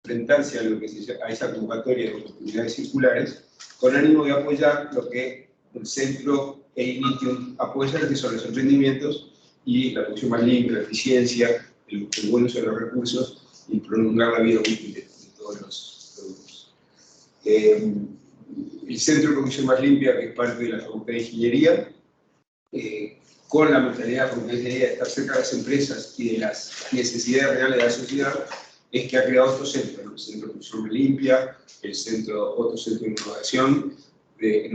enfrentarse a esa convocatoria de oportunidades circulares, con ánimo de apoyar lo que el Centro E-Lithium apoya, que son los emprendimientos y la producción más limpia, la eficiencia, el buen uso de los recursos y prolongar la vida útil de todos los productos. El Centro de Producción Más Limpia, que es parte de la Facultad de Ingeniería, con la mentalidad de la Facultad de Ingeniería de estar cerca de las empresas y de las necesidades reales de la sociedad, es que ha creado otro centro, ¿no? El Centro de Producción Más Limpia, otro centro de innovación, de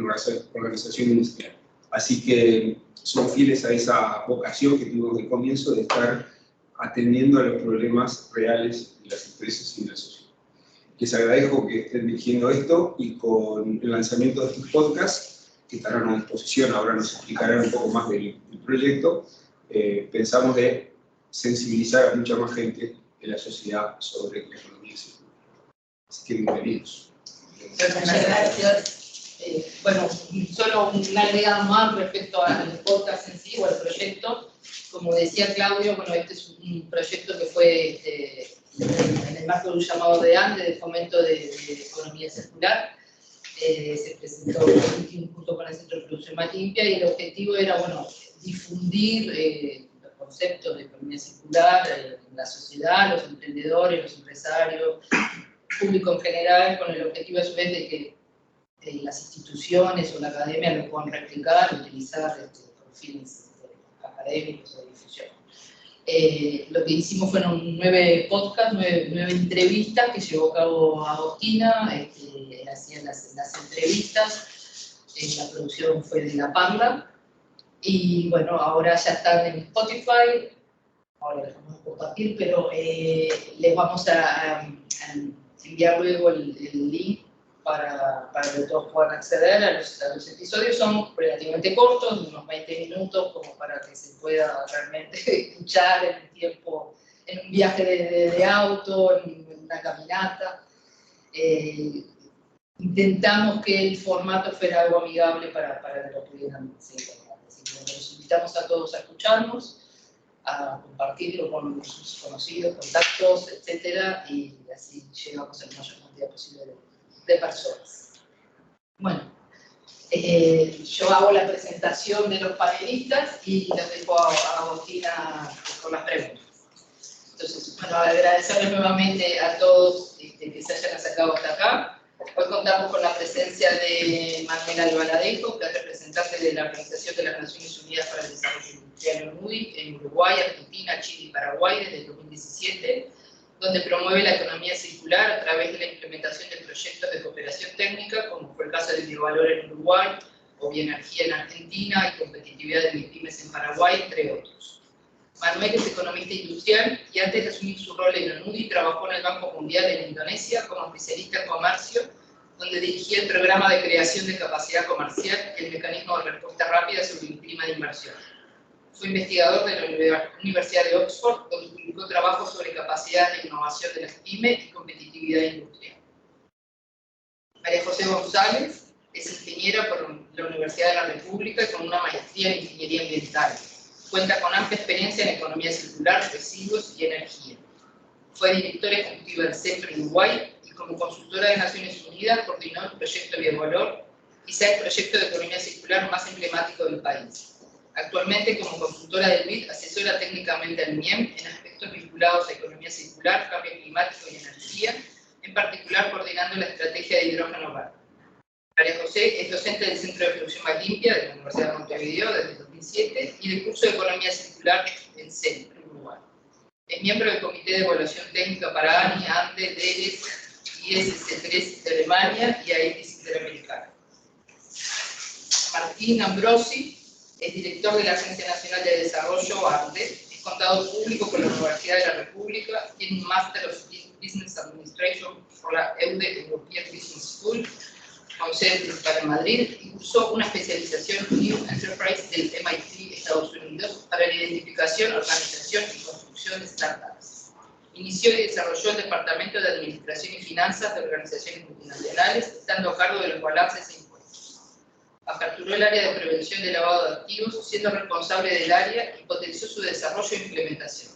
organización industrial. Así que son fieles a esa vocación que tuvimos de comienzo de estar atendiendo a los problemas reales de las empresas y de la sociedad. Les agradezco que estén dirigiendo esto y con el lanzamiento de estos podcasts, que estarán a disposición, ahora nos explicarán un poco más del proyecto, pensamos de sensibilizar a mucha más gente de la sociedad sobre la economía circular. Así que bienvenidos. Muchas gracias. Bueno, solo un agregado más respecto al podcast en sí o al proyecto. Como decía Claudio, bueno, este es un proyecto que fue en el marco de un llamado de ANDE, de fomento de economía circular. Se presentó junto con el Centro de Producción Más Limpia y el objetivo era, bueno, difundir los conceptos de economía circular en la sociedad, los emprendedores, los empresarios, público en general, con el objetivo a su vez de que las instituciones o la academia lo puedan replicar, utilizar por fines académicos o de difusión. Lo que hicimos fueron 9 podcasts, 9 entrevistas que llevó a cabo Agostina, hacían las entrevistas, la producción fue de La Parla, y bueno, ahora ya están en Spotify, ahora les vamos a compartir, pero les vamos a enviar luego el link para que todos puedan acceder a los episodios. Son relativamente cortos, unos 20 minutos, como para que se pueda realmente escuchar en un tiempo, en un viaje de auto, en una caminata. Intentamos que el formato fuera algo amigable para que lo pudieran seguir. Así que los invitamos a todos a escucharnos, a compartirlo con sus conocidos, contactos, etc. Y así llegamos a la mayor cantidad posible de personas. Bueno, yo hago la presentación de los panelistas y les dejo a Agostina con las preguntas. Entonces, bueno, agradecerles nuevamente a todos que se hayan acercado hasta acá. Hoy contamos con la presencia de Manuel Albaladejo, que es representante de la Organización de las Naciones Unidas para el Desarrollo Industrial (ONUDI) en Uruguay, Argentina, Chile y Paraguay desde el 2017, donde promueve la economía circular a través de la implementación de proyectos de cooperación técnica, como fue el caso de Biovalor en Uruguay, o Bioenergía en Argentina, y competitividad de MIPYMES en Paraguay, entre otros. Manuel es economista industrial y antes de asumir su rol en ONUDI trabajó en el Banco Mundial en Indonesia como especialista en comercio, donde dirigía el programa de creación de capacidad comercial y el mecanismo de respuesta rápida sobre el clima de inversión. Fue investigador de la Universidad de Oxford, donde publicó trabajos sobre capacidades de innovación de las pymes y competitividad industrial. María José González es ingeniera por la Universidad de la República y con una maestría en ingeniería ambiental. Cuenta con amplia experiencia en economía circular, residuos y energía. Fue directora ejecutiva del Centro en Uruguay y como consultora de Naciones Unidas coordinó el proyecto Biovalor, quizá el proyecto de economía circular más emblemático del país. Actualmente, como consultora del BID, asesora técnicamente al MIEM en aspectos vinculados a economía circular, cambio climático y energía, en particular coordinando la estrategia de hidrógeno verde. María José es docente del Centro de Producción Más Limpia de la Universidad de Montevideo desde 2007 y del curso de Economía Circular en Centro, en Uruguay. Es miembro del Comité de Evaluación Técnica para ANI, ANDE, DERES, ISC3 de Alemania y AETIS Interamericana. Martín Ambrosi es director de la Agencia Nacional de Desarrollo, ANDE, es contador público por la Universidad de la República, tiene un Master of Business Administration por la EUDE European Business School, con sede principal en Madrid, y cursó una especialización en New Enterprise del MIT, Estados Unidos, para la identificación, organización y construcción de startups. Inició y desarrolló el Departamento de Administración y Finanzas de Organizaciones Multinacionales, estando a cargo de los balances e impuestos. Aperturó el área de prevención de lavado de activos, siendo responsable del área y potenció su desarrollo e implementación.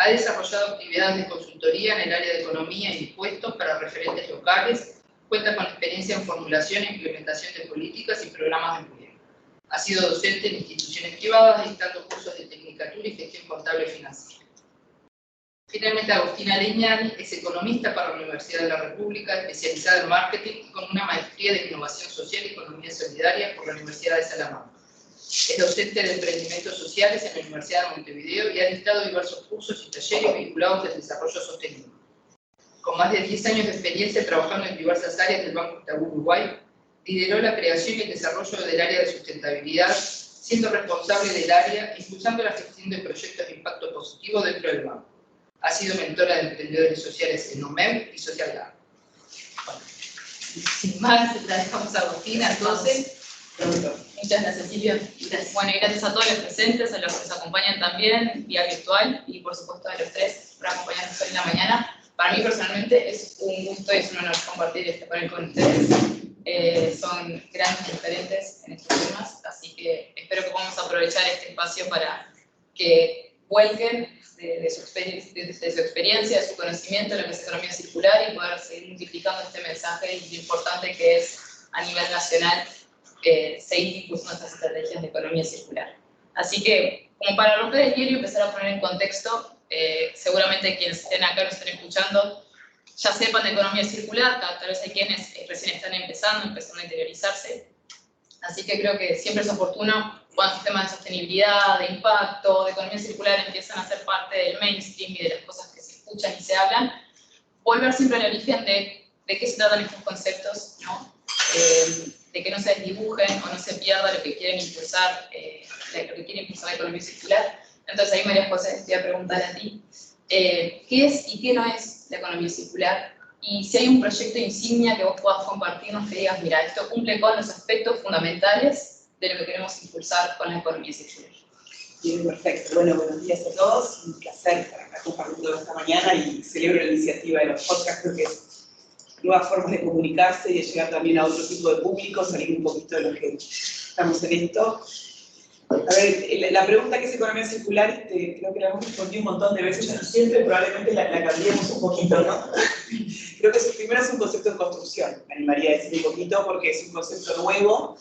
Ha desarrollado actividades de consultoría en el área de economía y impuestos para referentes locales, cuenta con experiencia en formulación e implementación de políticas y programas de empleo. Ha sido docente en instituciones privadas, dictando cursos de tecnicatura y gestión contable y financiera. Finalmente, Agustina Leñani es economista para la Universidad de la República, especializada en marketing y con una maestría de innovación social y economía solidaria por la Universidad de Salamanca. Es docente de emprendimientos sociales en la Universidad de Montevideo y ha dictado diversos cursos y talleres vinculados al desarrollo sostenible. Con más de 10 años de experiencia trabajando en diversas áreas del Banco Itaú Uruguay, lideró la creación y el desarrollo del área de sustentabilidad, siendo responsable del área, impulsando la gestión de proyectos de impacto positivo dentro del banco. Ha sido mentora de emprendedores sociales en OMEU y Social Lab. Bueno, sin más, la dejamos a Agustina, entonces. Muchas gracias, Silvia. Bueno, y gracias a todos los presentes, a los que nos acompañan también vía virtual y por supuesto a los tres por acompañarnos hoy en la mañana. Para mí personalmente es un gusto y es un honor compartir este panel con ustedes. Son grandes referentes en estos temas, así que espero que podamos aprovechar este espacio para que vuelquen de su experiencia, de su conocimiento en lo que es economía circular y poder seguir multiplicando este mensaje y lo importante que es a nivel nacional seguir impulsando estas estrategias de economía circular. Así que, como para romper el hielo y empezar a poner en contexto, seguramente quienes estén acá, nos estén escuchando, ya sepan de economía circular, tal vez hay quienes recién están empezando a interiorizarse. Así que creo que siempre es oportuno cuando sistemas de sostenibilidad, de impacto, de economía circular empiezan a ser parte del mainstream y de las cosas que se escuchan y se hablan, volver siempre al origen de qué se tratan estos conceptos, ¿no? De que no se desdibujen o no se pierda lo que quieren impulsar, la economía circular. Entonces ahí, María José, te voy a preguntar a ti, ¿qué es y qué no es la economía circular? Y si hay un proyecto insignia que vos puedas compartirnos, que digas, mira, esto cumple con los aspectos fundamentales de lo que queremos impulsar con la economía circular. Bien, perfecto. Bueno, buenos días a todos. Un placer estar acá compartiendo esta mañana y celebro la iniciativa de los podcasts. Creo que es nuevas formas de comunicarse y de llegar también a otro tipo de público, salir un poquito de lo que estamos en esto. A ver, la pregunta que es economía circular, creo que la hemos respondido un montón de veces, ya no siempre, probablemente la cambiemos un poquito, ¿no? Creo que primero es un concepto de construcción, me animaría a decir un poquito, porque es un concepto nuevo,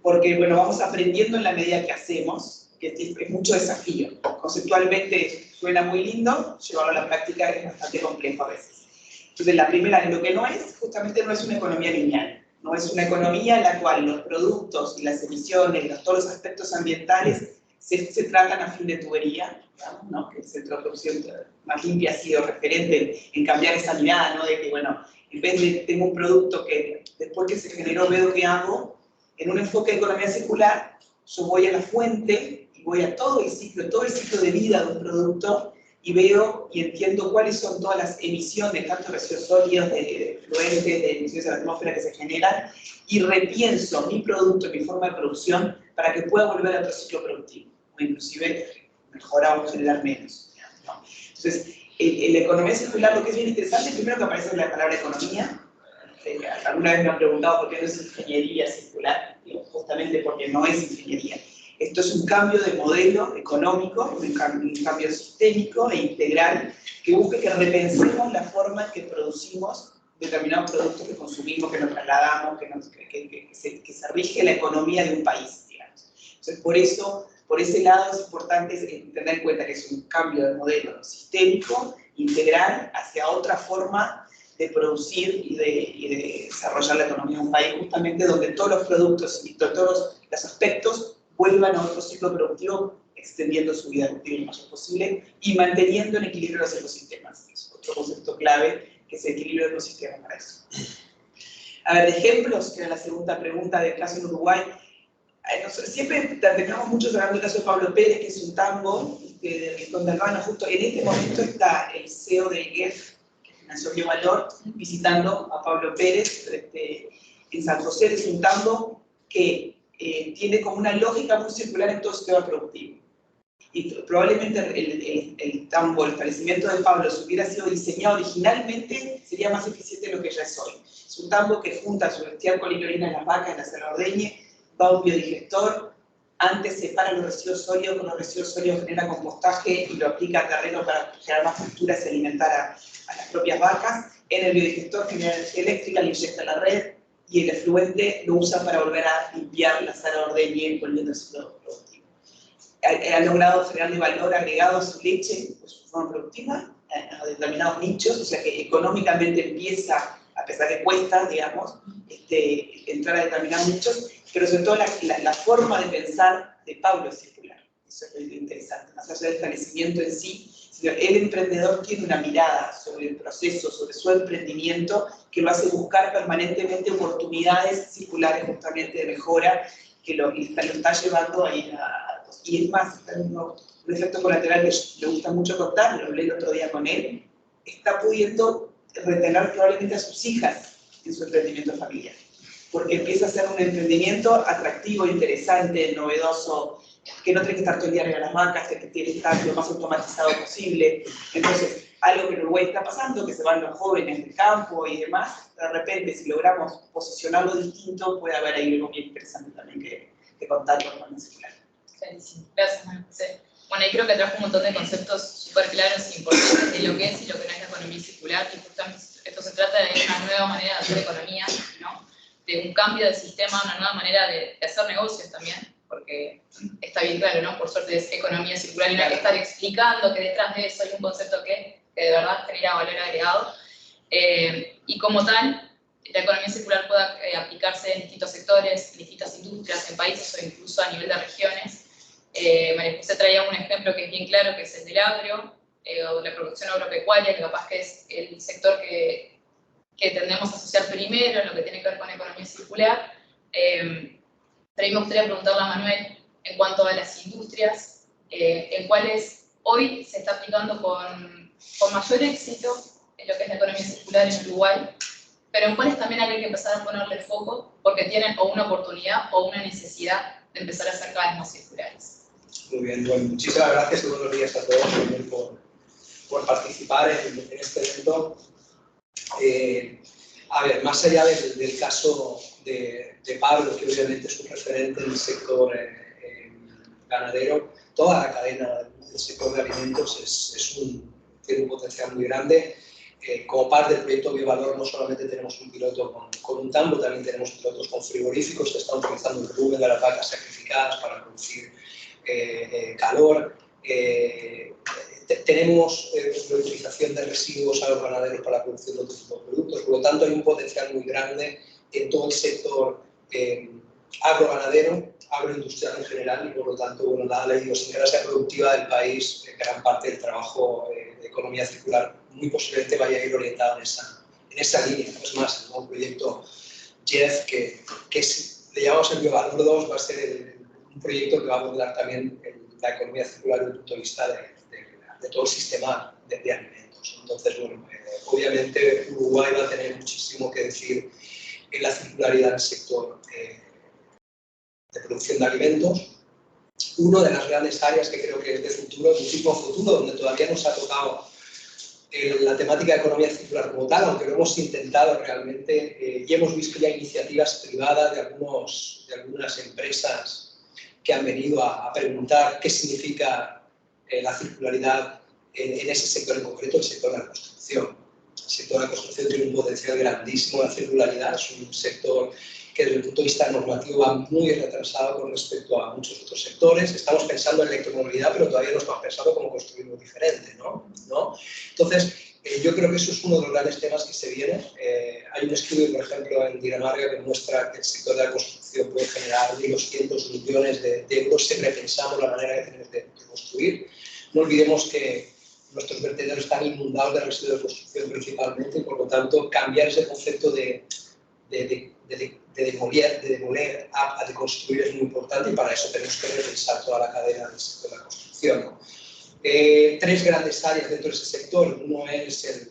porque, bueno, vamos aprendiendo en la medida que hacemos, que es mucho desafío. Conceptualmente suena muy lindo, llevarlo a la práctica es bastante complejo a veces. Entonces, la primera, lo que no es, justamente no es una economía lineal. No es una economía en la cual los productos y las emisiones, todos los aspectos ambientales se tratan a fin de tubería, digamos, ¿no? Que el Centro de Producción Más Limpia ha sido referente en cambiar esa mirada, ¿no? De que, bueno, en vez de tengo un producto que después que se generó veo qué hago, en un enfoque de economía circular, yo voy a la fuente y voy a todo el ciclo de vida de un producto y veo y entiendo cuáles son todas las emisiones, tanto residuos sólidos, de fluentes, de emisiones a la atmósfera que se generan, y repienso mi producto, mi forma de producción, para que pueda volver a otro ciclo productivo, o inclusive mejorar o generar menos, ¿no? Entonces, en la economía circular lo que es bien interesante, primero que aparece la palabra economía. Alguna vez me han preguntado por qué no es ingeniería circular, justamente porque no es ingeniería. Esto es un cambio de modelo económico, un cambio sistémico e integral que busque que repensemos la forma en que producimos determinados productos que consumimos, que nos trasladamos, que se rige la economía de un país, digamos. Entonces, por ese lado es importante tener en cuenta que es un cambio de modelo sistémico, integral, hacia otra forma de producir y de desarrollar la economía de un país, justamente donde todos los productos y todos los aspectos vuelvan a otro ciclo productivo, extendiendo su vida útil lo más posible y manteniendo en equilibrio los ecosistemas. Es otro concepto clave, que es el equilibrio del ecosistema para eso. A ver, de ejemplos, que era la segunda pregunta del caso en Uruguay. Siempre terminamos mucho hablando del caso de Pablo Pérez, que es un tango de Rincón de Albano. Justo en este momento está el CEO del GEF, que es Financiación de Valor, visitando a Pablo Pérez en San José. Es un tango que tiene como una lógica muy circular en todo el sistema productivo. Y probablemente el tambo, el establecimiento de Pablo, si hubiera sido diseñado originalmente, sería más eficiente de lo que ya es hoy. Es un tambo que junta su estiércol y orina en las vacas, en la Cerro Ordeñe, va a un biodigestor, antes separa los residuos sólidos, con los residuos sólidos genera compostaje y lo aplica a terreno para generar más culturas y alimentar a las propias vacas. En el biodigestor genera energía eléctrica, lo inyecta a la red, y el efluente lo usa para volver a limpiar la sala de ordeñe, volviendo a su productivo. Ha logrado generarle valor agregado a su leche, pues, su forma productiva, a determinados nichos, o sea que económicamente empieza, a pesar que cuesta, digamos, entrar a determinados nichos, pero sobre todo la forma de pensar de Pablo es circular. Eso es lo interesante, más allá del establecimiento en sí, sino el emprendedor tiene una mirada sobre el proceso, sobre su emprendimiento, que lo hace buscar permanentemente oportunidades circulares justamente de mejora, que lo está llevando a ir a... Y es más, está viendo un efecto colateral que le gusta mucho contar, lo hablé el otro día con él, está pudiendo retener probablemente a sus hijas en su emprendimiento familiar, porque empieza a ser un emprendimiento atractivo, interesante, novedoso, que no tiene que estar todo el día arriba de las vacas, que tiene que estar lo más automatizado posible. Entonces, algo que en Uruguay está pasando, que se van los jóvenes del campo y demás, de repente, si logramos posicionarlo distinto, puede haber ahí algo bien interesante también que contar con economía circular. Clarísimo. Gracias, Ana José. Bueno, y creo que trajo un montón de conceptos súper claros e importantes de lo que es y lo que no es la economía circular, y justamente esto se trata de una nueva manera de hacer economía, ¿no? De un cambio de sistema, una nueva manera de hacer negocios también, porque está bien claro, ¿no? Por suerte es economía circular y no hay que estar explicando que detrás de eso hay un concepto que de verdad genera valor agregado. Y como tal, la economía circular puede aplicarse en distintos sectores, en distintas industrias, en países o incluso a nivel de regiones. María José traía un ejemplo que es bien claro, que es el del agro, o la producción agropecuaria, que capaz que es el sector que tendemos a asociar primero en lo que tiene que ver con economía circular. Pero a mí me gustaría preguntarle a Manuel, en cuanto a las industrias, en cuáles hoy se está aplicando con mayor éxito en lo que es la economía circular en Uruguay, pero en cuáles también hay que empezar a ponerle foco porque tienen o una oportunidad o una necesidad de empezar a ser cada vez más circulares. Muy bien, bueno, muchísimas gracias y buenos días a todos por participar en este evento. A ver, más allá del caso de Pablo, que obviamente es un referente en el sector ganadero, toda la cadena del sector de alimentos tiene un potencial muy grande. Como parte del proyecto Biovalor no solamente tenemos un piloto con un tambo, también tenemos pilotos con frigoríficos que están utilizando el rumen de las vacas sacrificadas para producir calor. Tenemos la utilización de residuos agroganaderos para la producción de otro tipo de productos, por lo tanto hay un potencial muy grande en todo el sector agroganadero, agroindustrial en general, y por lo tanto, bueno, la idiosincrasia productiva del país, gran parte del trabajo de economía circular, muy posiblemente vaya a ir orientado en esa línea. Es más, el nuevo proyecto JEF, que le llamamos el Biovalor 2, va a ser un proyecto que va a abordar también la economía circular desde el punto de vista de todo el sistema de alimentos. Entonces, bueno, obviamente Uruguay va a tener muchísimo que decir en la circularidad del sector de producción de alimentos. Una de las grandes áreas que creo que es de futuro, de un tipo futuro, donde todavía no se ha tocado la temática de economía circular como tal, aunque lo hemos intentado realmente, y hemos visto ya iniciativas privadas de algunas empresas que han venido a preguntar qué significa la circularidad en ese sector en concreto, el sector de la construcción. El sector de la construcción tiene un potencial grandísimo, la circularidad es un sector que desde el punto de vista normativo va muy retrasado con respecto a muchos otros sectores. Estamos pensando en electromovilidad, pero todavía no estamos pensando cómo construirlo diferente, ¿no? Entonces, yo creo que eso es uno de los grandes temas que se viene. Hay un estudio, por ejemplo, en Dinamarca que muestra que el sector de la construcción puede generar 1.200 millones de euros si repensamos la manera que tenemos de construir. No olvidemos que nuestros vertederos están inundados de residuos de construcción principalmente, y por lo tanto cambiar ese concepto de demoler a de construir es muy importante, y para eso tenemos que repensar toda la cadena del sector de la construcción. Tres grandes áreas dentro de ese sector. Uno es el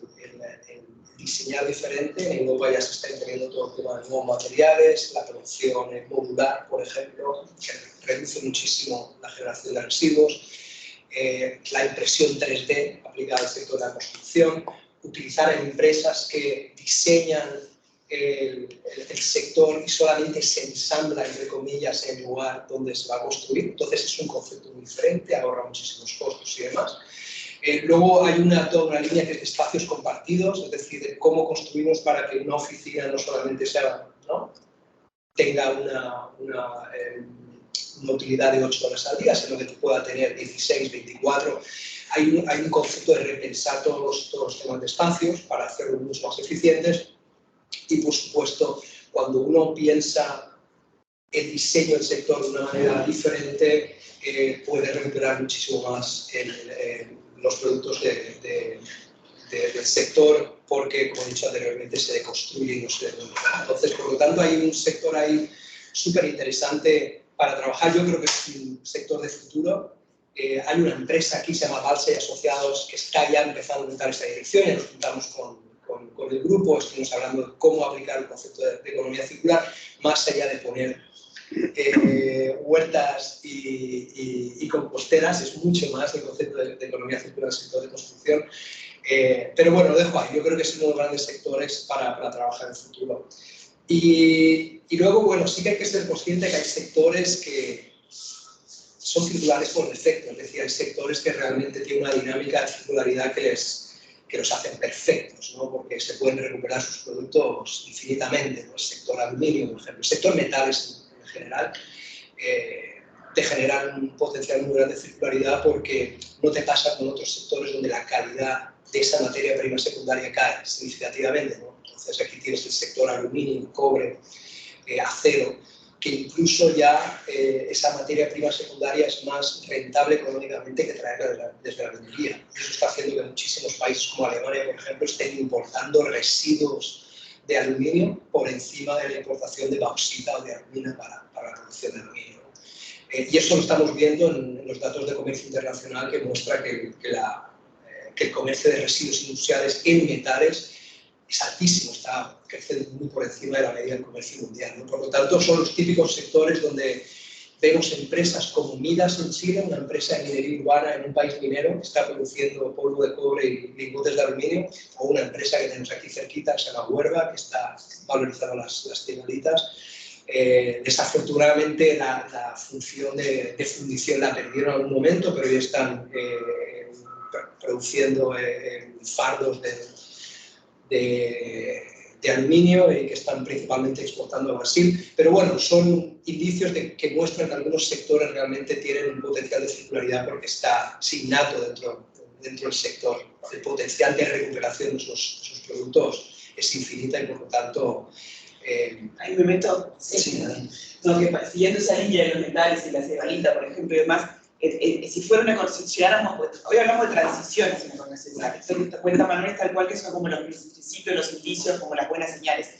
diseñar diferente. En Europa ya se está imponiendo todo el tema de nuevos materiales, la producción modular, por ejemplo, que reduce muchísimo la generación de residuos. La impresión 3D aplicada al sector de la construcción, utilizar empresas que diseñan el sector y solamente se ensambla, entre comillas, en el lugar donde se va a construir. Entonces es un concepto muy diferente, ahorra muchísimos costos y demás. Luego hay toda una línea que es de espacios compartidos, es decir, de cómo construimos para que una oficina no solamente sea, ¿no?, tenga una utilidad de 8 horas al día, sino que pueda tener 16, 24. Hay un concepto de repensar todos los temas de espacios para hacerlos mucho más eficientes. Y, por supuesto, cuando uno piensa el diseño del sector de una manera diferente, puede recuperar muchísimo más los productos del sector, porque, como he dicho anteriormente, se deconstruye y no se devuelve. Entonces, por lo tanto, hay un sector ahí súper interesante para trabajar. Yo creo que es un sector de futuro. Hay una empresa aquí, se llama Balsa y Asociados, que está ya empezando a montar esta dirección. Ya nos juntamos con el grupo, estuvimos hablando de cómo aplicar el concepto de economía circular, más allá de poner huertas y composteras, es mucho más el concepto de economía circular en el sector de construcción. Pero bueno, lo dejo ahí. Yo creo que es uno de los grandes sectores para trabajar en el futuro. Y luego, bueno, sí que hay que ser consciente que hay sectores que son circulares por defecto, es decir, hay sectores que realmente tienen una dinámica de circularidad que los hacen perfectos, ¿no?, porque se pueden recuperar sus productos infinitamente, ¿no? El sector aluminio, por ejemplo, el sector metales en general, te generan un potencial muy grande de circularidad porque no te pasa con otros sectores donde la calidad de esa materia prima secundaria cae significativamente, ¿no? Entonces aquí tienes el sector aluminio, cobre, acero, que incluso ya esa materia prima secundaria es más rentable económicamente que traerla desde la minería. Eso está haciendo que muchísimos países como Alemania, por ejemplo, estén importando residuos de aluminio por encima de la importación de bauxita o de alumina para la producción de aluminio. Y eso lo estamos viendo en los datos de comercio internacional, que muestra que el comercio de residuos industriales en metales es altísimo, está creciendo muy por encima de la media del comercio mundial, ¿no? Por lo tanto, son los típicos sectores donde vemos empresas como Midas en Chile, una empresa de minería urbana en un país minero que está produciendo polvo de cobre y lingotes de aluminio, o una empresa que tenemos aquí cerquita, que se llama Huerva, que está valorizando las ceolitas. Desafortunadamente, la función de fundición la perdieron en algún momento, pero ya están produciendo fardos de aluminio que están principalmente exportando a Brasil. Pero bueno, son indicios que muestran que algunos sectores realmente tienen un potencial de circularidad porque está innato dentro del sector. El potencial de recuperación de esos productos es infinita y, por lo tanto... Ahí me meto. Sí. No, que siguiendo esa línea de los metales y la cebalita, por ejemplo, y demás, si fuera una hoy hablamos de transiciones en la economía circular. Esto que cuenta Manuel tal cual que son como los principios, los indicios, como las buenas señales.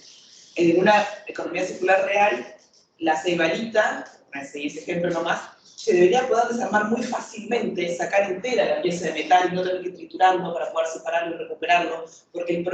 En una economía circular real, la cebalita, para seguir ese ejemplo nomás, se debería poder desarmar muy fácilmente, sacar entera la pieza de metal y no tener que triturarlo para poder separarlo y recuperarlo, porque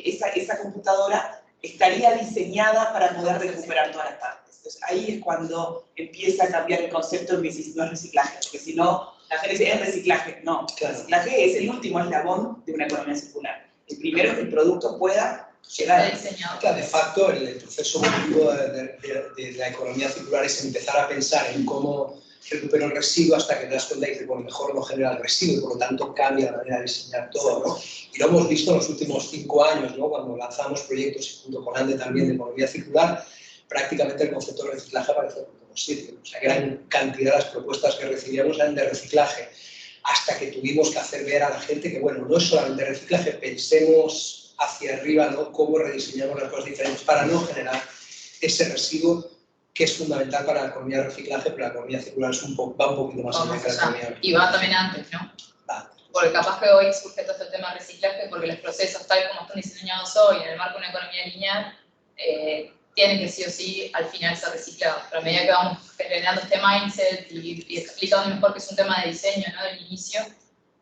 esa computadora estaría diseñada para poder recuperar todas las partes. Entonces, ahí es cuando empieza a cambiar el concepto de que no es reciclaje, porque si no, la gente dice, es reciclaje. No, claro. Reciclaje es el último eslabón de una economía circular. El primero es que el producto pueda llegar a diseñado. Claro, de facto, el proceso evolutivo de la economía circular es empezar a pensar en cómo recupero el residuo hasta que te das cuenta y que mejor no genera el residuo y por lo tanto cambia la manera de diseñar todo, ¿no? Y lo hemos visto en los últimos 5 años, ¿no? Cuando lanzamos proyectos y junto con ANDE también de economía circular, prácticamente el concepto de reciclaje aparece en todos los sitios. O sea, gran cantidad de las propuestas que recibíamos eran de reciclaje, hasta que tuvimos que hacer ver a la gente que, bueno, no es solamente reciclaje, pensemos hacia arriba, ¿no? Cómo rediseñamos las cosas diferentes para no generar ese residuo que es fundamental para la economía de reciclaje, pero la economía circular va un poquito más allá que la economía. Y va también antes, ¿no? Porque capaz que hoy surge todo este tema de reciclaje porque los procesos tal como están diseñados hoy en el marco de una economía lineal tienen que sí o sí al final ser reciclados. Pero a medida que vamos generando este mindset y explicando mejor que es un tema de diseño, ¿no? Del inicio,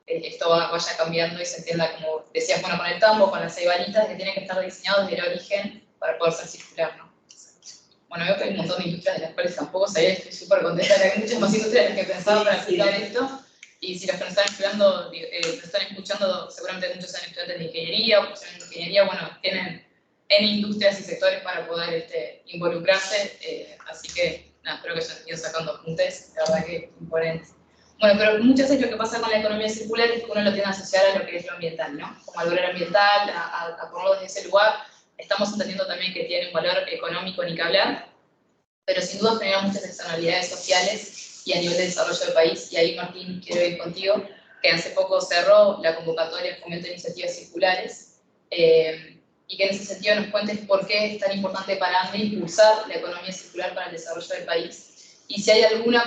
esto vaya cambiando y se entienda, como decías, bueno, con el tambo, con las ceibalitas, que tienen que estar diseñados desde el origen para poder ser circular, ¿no? Bueno, veo que hay un montón de industrias de las cuales tampoco sabía, estoy súper contenta de que hay muchas más industrias de las que pensaba para explicar esto. Y si los que nos están escuchando, seguramente muchos son estudiantes de ingeniería o profesionales de ingeniería, bueno, tienen en industrias y sectores para poder involucrarse, así que nada, espero que hayan ido sacando apuntes, la verdad que imponente. Bueno, pero muchas veces lo que pasa con la economía circular es que uno lo tiene asociado a lo que es lo ambiental, ¿no? Como al valor ambiental, a ponerlo desde ese lugar. Estamos entendiendo también que tiene un valor económico ni que hablar, pero sin duda genera muchas externalidades sociales y a nivel de desarrollo del país. Y ahí, Martín, quiero ir contigo, que hace poco cerró la convocatoria Fomento de Iniciativas Circulares, y que en ese sentido nos cuentes por qué es tan importante para ANDE impulsar la economía circular para el desarrollo del país. Y si hay alguna,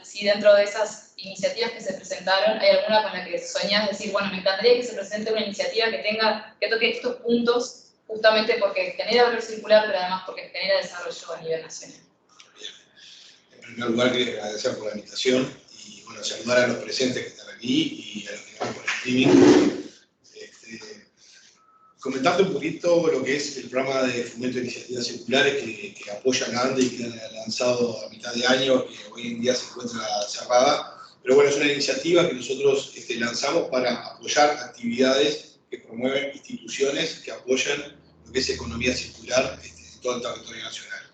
si dentro de esas iniciativas que se presentaron, hay alguna con la que soñás decir, bueno, me encantaría que se presente una iniciativa que toque estos puntos, justamente porque genera valor circular, pero además porque genera desarrollo a nivel nacional. Bien. En primer lugar, quería agradecer por la invitación y bueno, saludar a los presentes que están aquí y a los que van por el streaming. Comentarte un poquito lo que es el programa de fomento de iniciativas circulares que apoya a ANDE y que han lanzado a mitad de año, que hoy en día se encuentra cerrada. Pero bueno, es una iniciativa que nosotros lanzamos para apoyar actividades que promueven instituciones que apoyan lo que es economía circular en todo el territorio nacional.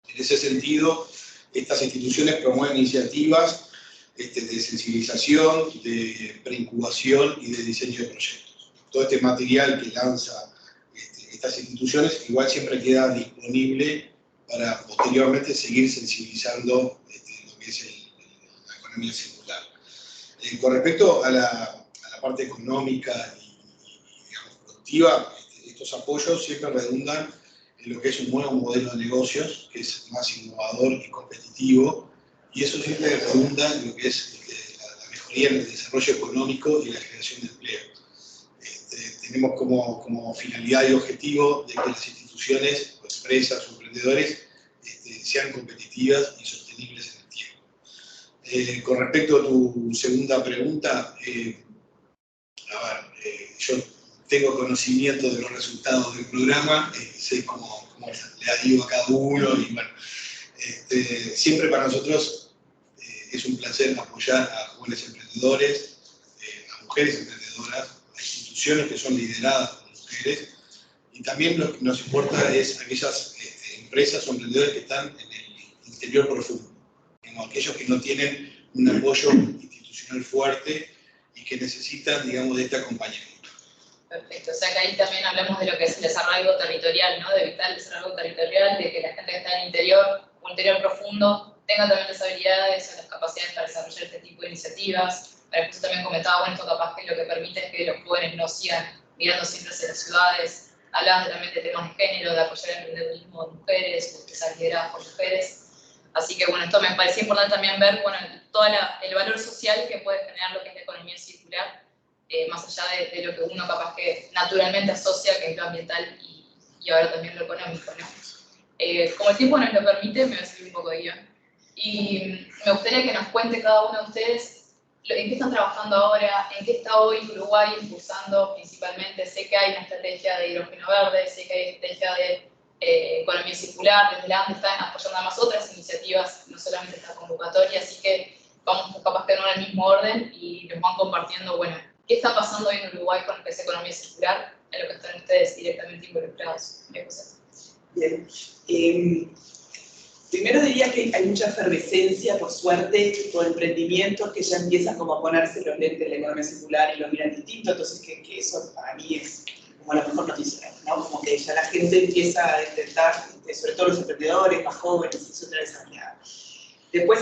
En ese sentido, estas instituciones promueven iniciativas de sensibilización, de preincubación y de diseño de proyectos. Todo este material que lanza estas instituciones igual siempre queda disponible para posteriormente seguir sensibilizando lo que es la economía circular. Con respecto a la parte económica y digamos, productiva, estos apoyos siempre redundan en lo que es un nuevo modelo de negocios, que es más innovador y competitivo, y eso siempre redunda en lo que es la mejoría en el desarrollo económico y la generación de empleo. Tenemos como finalidad y objetivo de que las instituciones, o empresas o emprendedores sean competitivas y sostenibles en el tiempo. Con respecto a tu segunda pregunta, yo tengo conocimiento de los resultados del programa, sé cómo le ha ido a cada uno y bueno, siempre para nosotros es un placer apoyar a jóvenes emprendedores, a mujeres emprendedoras, instituciones que son lideradas por mujeres, y también lo que nos importa es aquellas empresas o emprendedores que están en el interior profundo, como aquellos que no tienen un apoyo institucional fuerte y que necesitan, digamos, de este acompañamiento. Perfecto, o sea que ahí también hablamos de lo que es el desarrollo territorial, ¿no? De evitar el desarrollo territorial, de que la gente que está en el interior o interior profundo tenga también las habilidades o las capacidades para desarrollar este tipo de iniciativas. Usted también comentaba, bueno, esto capaz que lo que permite es que los jóvenes no sigan mirando siempre hacia las ciudades. Hablabas también de temas de género, de apoyar el emprendedurismo de mujeres, de estar lideradas por mujeres. Así que bueno, esto me parecía importante también ver, bueno, todo el valor social que puede generar lo que es la economía circular, más allá de lo que uno capaz que naturalmente asocia, que es lo ambiental y ahora también lo económico, ¿no? Como el tiempo nos lo permite, me voy a servir un poco de guión. Y me gustaría que nos cuente cada uno de ustedes en qué están trabajando ahora, en qué está hoy Uruguay impulsando principalmente. Sé que hay una estrategia de hidrógeno verde, sé que hay una estrategia de economía circular, desde la ANDE están apoyando además otras iniciativas, no solamente esta convocatoria, así que vamos capaz que no en el mismo orden y nos van compartiendo, bueno, qué está pasando hoy en Uruguay con lo que es economía circular, en lo que están ustedes directamente involucrados. Bien. Primero diría que hay mucha efervescencia, por suerte, por emprendimientos que ya empiezan como a ponerse los lentes de la economía circular y lo miran distinto, entonces que eso para mí es como la mejor noticia, ¿no? Como que ya la gente empieza a intentar, sobre todo los emprendedores más jóvenes, es otra desarrollada. Después,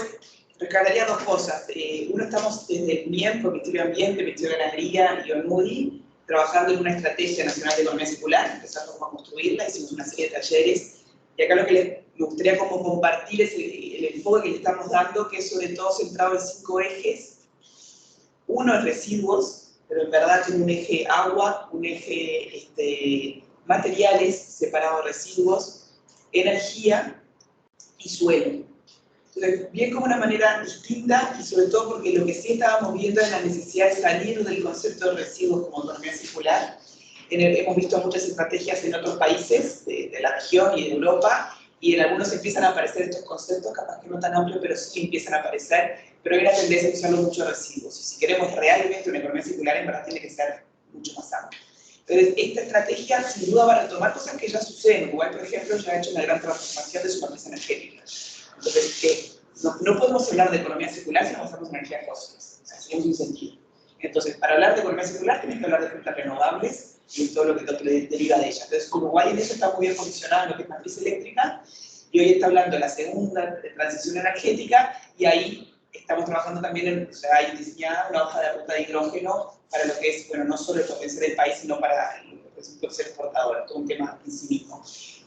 rescataría dos cosas. Uno, estamos desde el MIEM, Ministerio de Ambiente, Ministerio de Ganadería y ONUDI, trabajando en una estrategia nacional de economía circular, empezamos a construirla, hicimos una serie de talleres, y acá lo que me gustaría como compartir es el enfoque que le estamos dando, que es sobre todo centrado en 5 ejes. Uno es residuos, pero en verdad tiene un eje agua, un eje materiales, separado de residuos, energía y suelo. Entonces, bien como una manera distinta y sobre todo porque lo que sí estábamos viendo es la necesidad de salir del concepto de residuos como economía circular. Hemos visto muchas estrategias en otros países de la región y de Europa, y en algunos empiezan a aparecer estos conceptos, capaz que no tan amplios, pero sí empiezan a aparecer, pero hay una tendencia a usarlo mucho residuos. Y si queremos realmente una economía circular, en verdad tiene que ser mucho más amplio. Entonces, esta estrategia sin duda va a retomar cosas que ya suceden. Uruguay, por ejemplo, ya ha hecho una gran transformación de su matriz energética. Entonces, no podemos hablar de economía circular si no usamos energías fósiles. O sea, sería un sentido. Entonces, para hablar de economía circular tienes que hablar de fuentes renovables y todo lo que deriva de ellas. Entonces, Uruguay en eso está muy bien posicionado en lo que es matriz eléctrica, y hoy está hablando de la segunda transición energética, y ahí estamos trabajando también en, o sea, hay diseñada una hoja de ruta de hidrógeno para lo que es, bueno, no solo el potencial del país, sino para el ser exportador, todo un tema en sí mismo.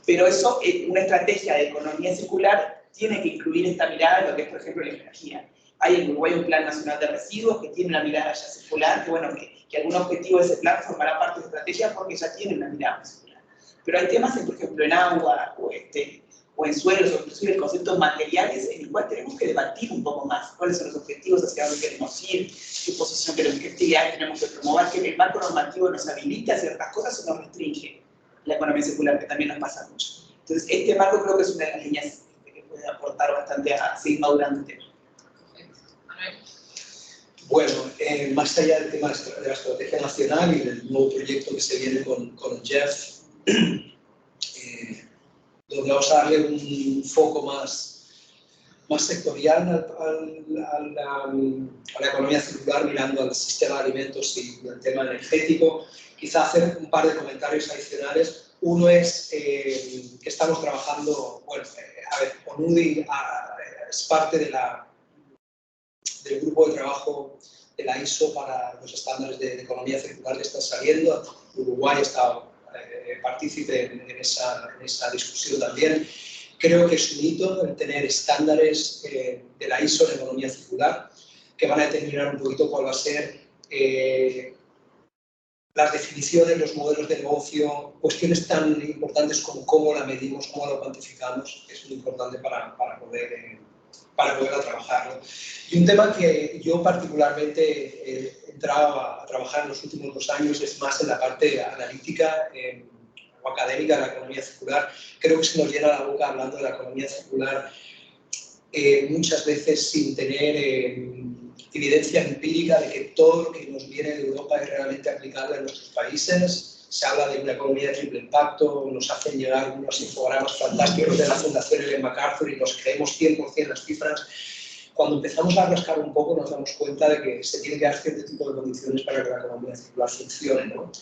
Pero eso, una estrategia de economía circular tiene que incluir esta mirada en lo que es, por ejemplo, la energía. Hay en Uruguay un Plan Nacional de Residuos que tiene una mirada ya circular, que bueno, que algún objetivo de ese plan formará parte de la estrategia porque ya tiene una mirada circular. Pero hay temas, por ejemplo, en agua o en suelos, o inclusive en conceptos materiales, en el cual tenemos que debatir un poco más cuáles son los objetivos, hacia dónde queremos ir, qué posición queremos, qué actividades tenemos que promover, que el marco normativo nos habilita ciertas cosas o nos restringe la economía circular, que también nos pasa mucho. Entonces, este marco creo que es una de las líneas que puede aportar bastante a seguir madurando el tema. Bueno, más allá del tema de la estrategia nacional y del nuevo proyecto que se viene con Jeff, donde vamos a darle un foco más sectorial a la economía circular, mirando al sistema de alimentos y al tema energético. Quizá hacer un par de comentarios adicionales. Uno es que estamos trabajando, bueno, a ver, ONUDI es parte del grupo de trabajo de la ISO para los estándares de economía circular que están saliendo. Uruguay está partícipe en esa discusión también. Creo que es un hito el tener estándares de la ISO en economía circular que van a determinar un poquito cuál va a ser las definiciones, los modelos de negocio, cuestiones tan importantes como cómo la medimos, cómo la cuantificamos, que es muy importante para poder trabajarlo. Y un tema que yo particularmente he entrado a trabajar en los últimos 2 años es más en la parte analítica o académica de la economía circular. Creo que se nos llena la boca hablando de la economía circular muchas veces sin tener evidencia empírica de que todo lo que nos viene de Europa es realmente aplicable en nuestros países. Se habla de una economía de triple impacto, nos hacen llegar unos infogramas fantásticos de la Fundación Ellen MacArthur y nos creemos 100% las cifras. Cuando empezamos a rascar un poco nos damos cuenta de que se tiene que dar cierto tipo de condiciones para que la economía circular funcione, ¿no?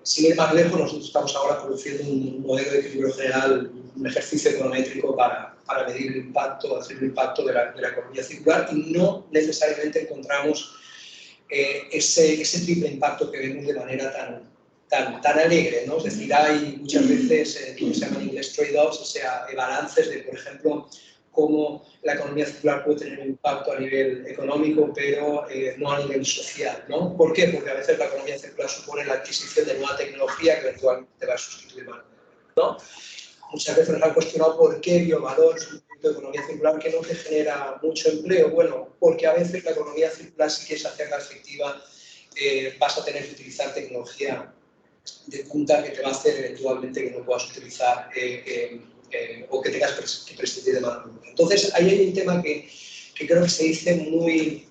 Sin ir más lejos, nosotros estamos ahora produciendo un modelo de equilibrio general, un ejercicio econométrico para medir el impacto, hacer el impacto de la economía circular, y no necesariamente encontramos ese triple impacto que vemos de manera tan alegre, ¿no? Es decir, hay muchas veces lo que se llama en inglés trade-offs, o sea, balances de, por ejemplo, cómo la economía circular puede tener un impacto a nivel económico, pero no a nivel social, ¿no? ¿Por qué? Porque a veces la economía circular supone la adquisición de nueva tecnología que eventualmente va a sustituir mano de obra, ¿no? Muchas veces nos han cuestionado por qué biovalor es un proyecto de economía circular que no te genera mucho empleo. Bueno, porque a veces la economía circular, si quieres hacerla efectiva, vas a tener que utilizar tecnología de punta que te va a hacer eventualmente que no puedas utilizar o que tengas que prescindir de mano de obra. Entonces, ahí hay un tema que creo que se dice muy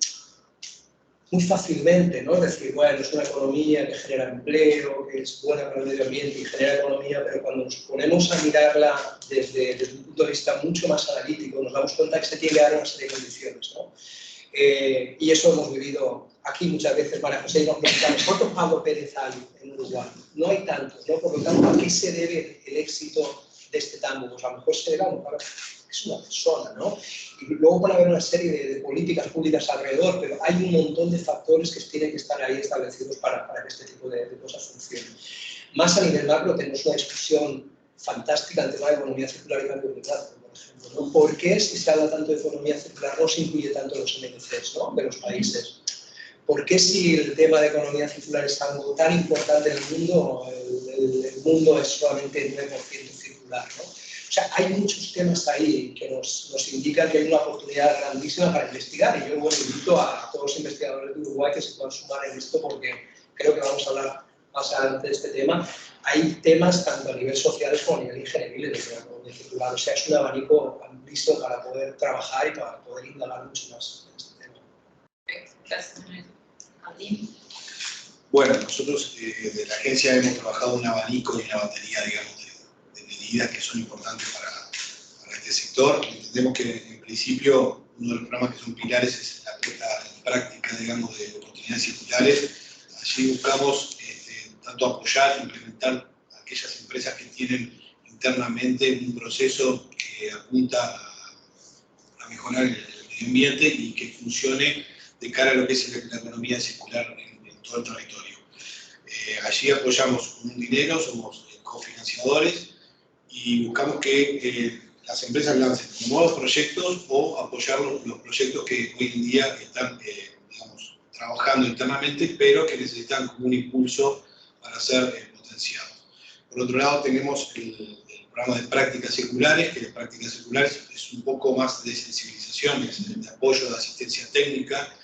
fácilmente, ¿no? Es decir, bueno, es una economía que genera empleo, que es buena para el medio ambiente y genera economía, pero cuando nos ponemos a mirarla desde un punto de vista mucho más analítico, nos damos cuenta que se tiene que dar una serie de condiciones, ¿no? Y eso hemos vivido aquí muchas veces. María José y nos preguntamos, ¿cuántos Pablo Pérez hay en Uruguay? No hay tantos, ¿no? Por lo tanto, ¿a qué se debe el éxito de este tambo? Pues a lo mejor se debe a es una persona, ¿no? Y luego puede haber una serie de políticas públicas alrededor, pero hay un montón de factores que tienen que estar ahí establecidos para que este tipo de cosas funcionen. Más a nivel macro tenemos una discusión fantástica en tema de economía circular y cambio climático, por ejemplo, ¿no? ¿Por qué, si se habla tanto de economía circular, no se incluye tanto en los MDCs, ¿no? De los países? ¿Por qué, si el tema de economía circular es algo tan importante en el mundo, el mundo es solamente 9% circular, ¿no? O sea, hay muchos temas ahí que nos indican que hay una oportunidad grandísima para investigar, y yo, bueno, invito a todos los investigadores de Uruguay que se puedan sumar en esto, porque creo que vamos a hablar más adelante de este tema. Hay temas tanto a nivel social como a nivel ingenieril de la economía circular, o sea, es un abanico amplísimo para poder trabajar y para poder indagar mucho más en este tema. Gracias, Manuel. ¿A ti? Bueno, nosotros de la agencia hemos trabajado un abanico y una batería, digamos, de medidas que son importantes para este sector. Entendemos que en principio uno de los programas que son pilares es la puesta en práctica, digamos, de oportunidades circulares. Allí buscamos tanto apoyar, implementar aquellas empresas que tienen internamente un proceso que apunta a mejorar el medio ambiente y que funcione de cara a lo que es la economía circular en todo el territorio. Allí apoyamos con un dinero, somos cofinanciadores y buscamos que las empresas lancen nuevos proyectos o apoyar los proyectos que hoy en día están digamos, trabajando internamente, pero que necesitan como un impulso para ser potenciados. Por otro lado, tenemos el programa de prácticas circulares, que las prácticas circulares es un poco más de sensibilización, de apoyo, de asistencia técnica,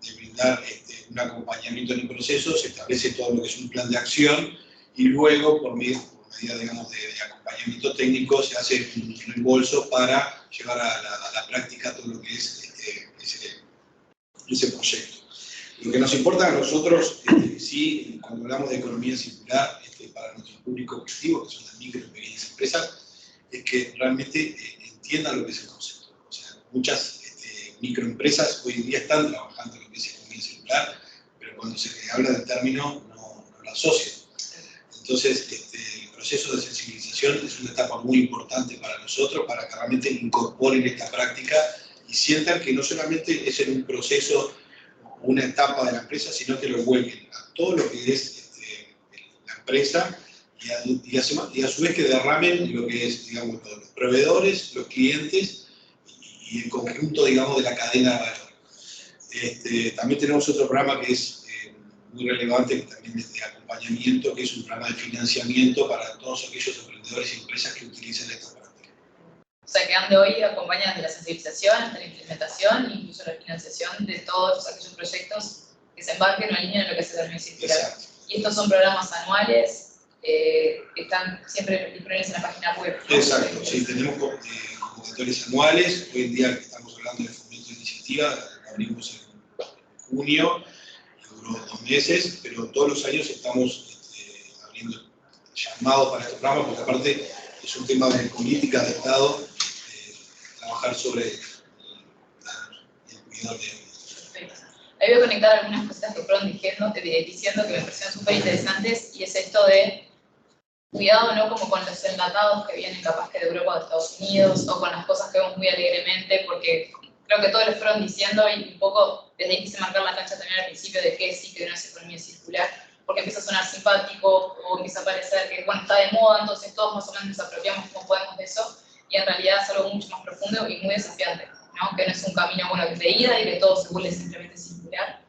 de brindar un acompañamiento en el proceso, se establece todo lo que es un plan de acción y luego, por medida digamos, de acompañamiento técnico, se hace un reembolso para llevar a la práctica todo lo que es ese proyecto. Lo que nos importa a nosotros, sí, cuando hablamos de economía circular, para nuestro público objetivo, que son las micro y pequeñas empresas, es que realmente entiendan lo que es el concepto. O sea, muchas microempresas hoy en día están trabajando en lo que es economía circular, pero cuando se habla del término no lo asocian. Entonces, el proceso de sensibilización es una etapa muy importante para nosotros, para que realmente incorporen esta práctica y sientan que no solamente es en un proceso, una etapa de la empresa, sino que lo vuelven a todo lo que es la empresa y a su vez que derramen lo que es, digamos, los proveedores, los clientes y el conjunto, digamos, de la cadena de valor. También tenemos otro programa que es muy relevante, que también es de acompañamiento, que es un programa de financiamiento para todos aquellos emprendedores y empresas que utilizan esta práctica. O sea, que ANDE hoy acompaña desde la sensibilización hasta la implementación, incluso la financiación de todos aquellos proyectos que se embarquen o alineen en lo que es el economía circular. Exacto. Y estos son programas anuales, que están siempre disponibles en la página web, ¿no? Exacto, sí, tenemos convocatorias anuales. Hoy en día estamos hablando de fomento de iniciativa, la abrimos en junio, duró 2 meses, pero todos los años estamos abriendo llamados para este programa, porque aparte es un tema de política de Estado, trabajar sobre el cuidado de... Ahí voy a conectar algunas cositas que fueron diciendo que me parecieron súper interesantes, y es esto de cuidado, ¿no? Como con los enlatados que vienen capaz que de Europa o de Estados Unidos, o con las cosas que vemos muy alegremente, porque creo que todos lo fueron diciendo y un poco desde ahí quise marcar la cancha también al principio de qué sí que no es economía circular, porque empieza a sonar simpático o empieza a parecer que, bueno, está de moda, entonces todos más o menos nos apropiamos como podemos de eso, y en realidad es algo mucho más profundo y muy desafiante, ¿no? Que no es un camino, bueno, de ida y que todo se vuelve simplemente circular,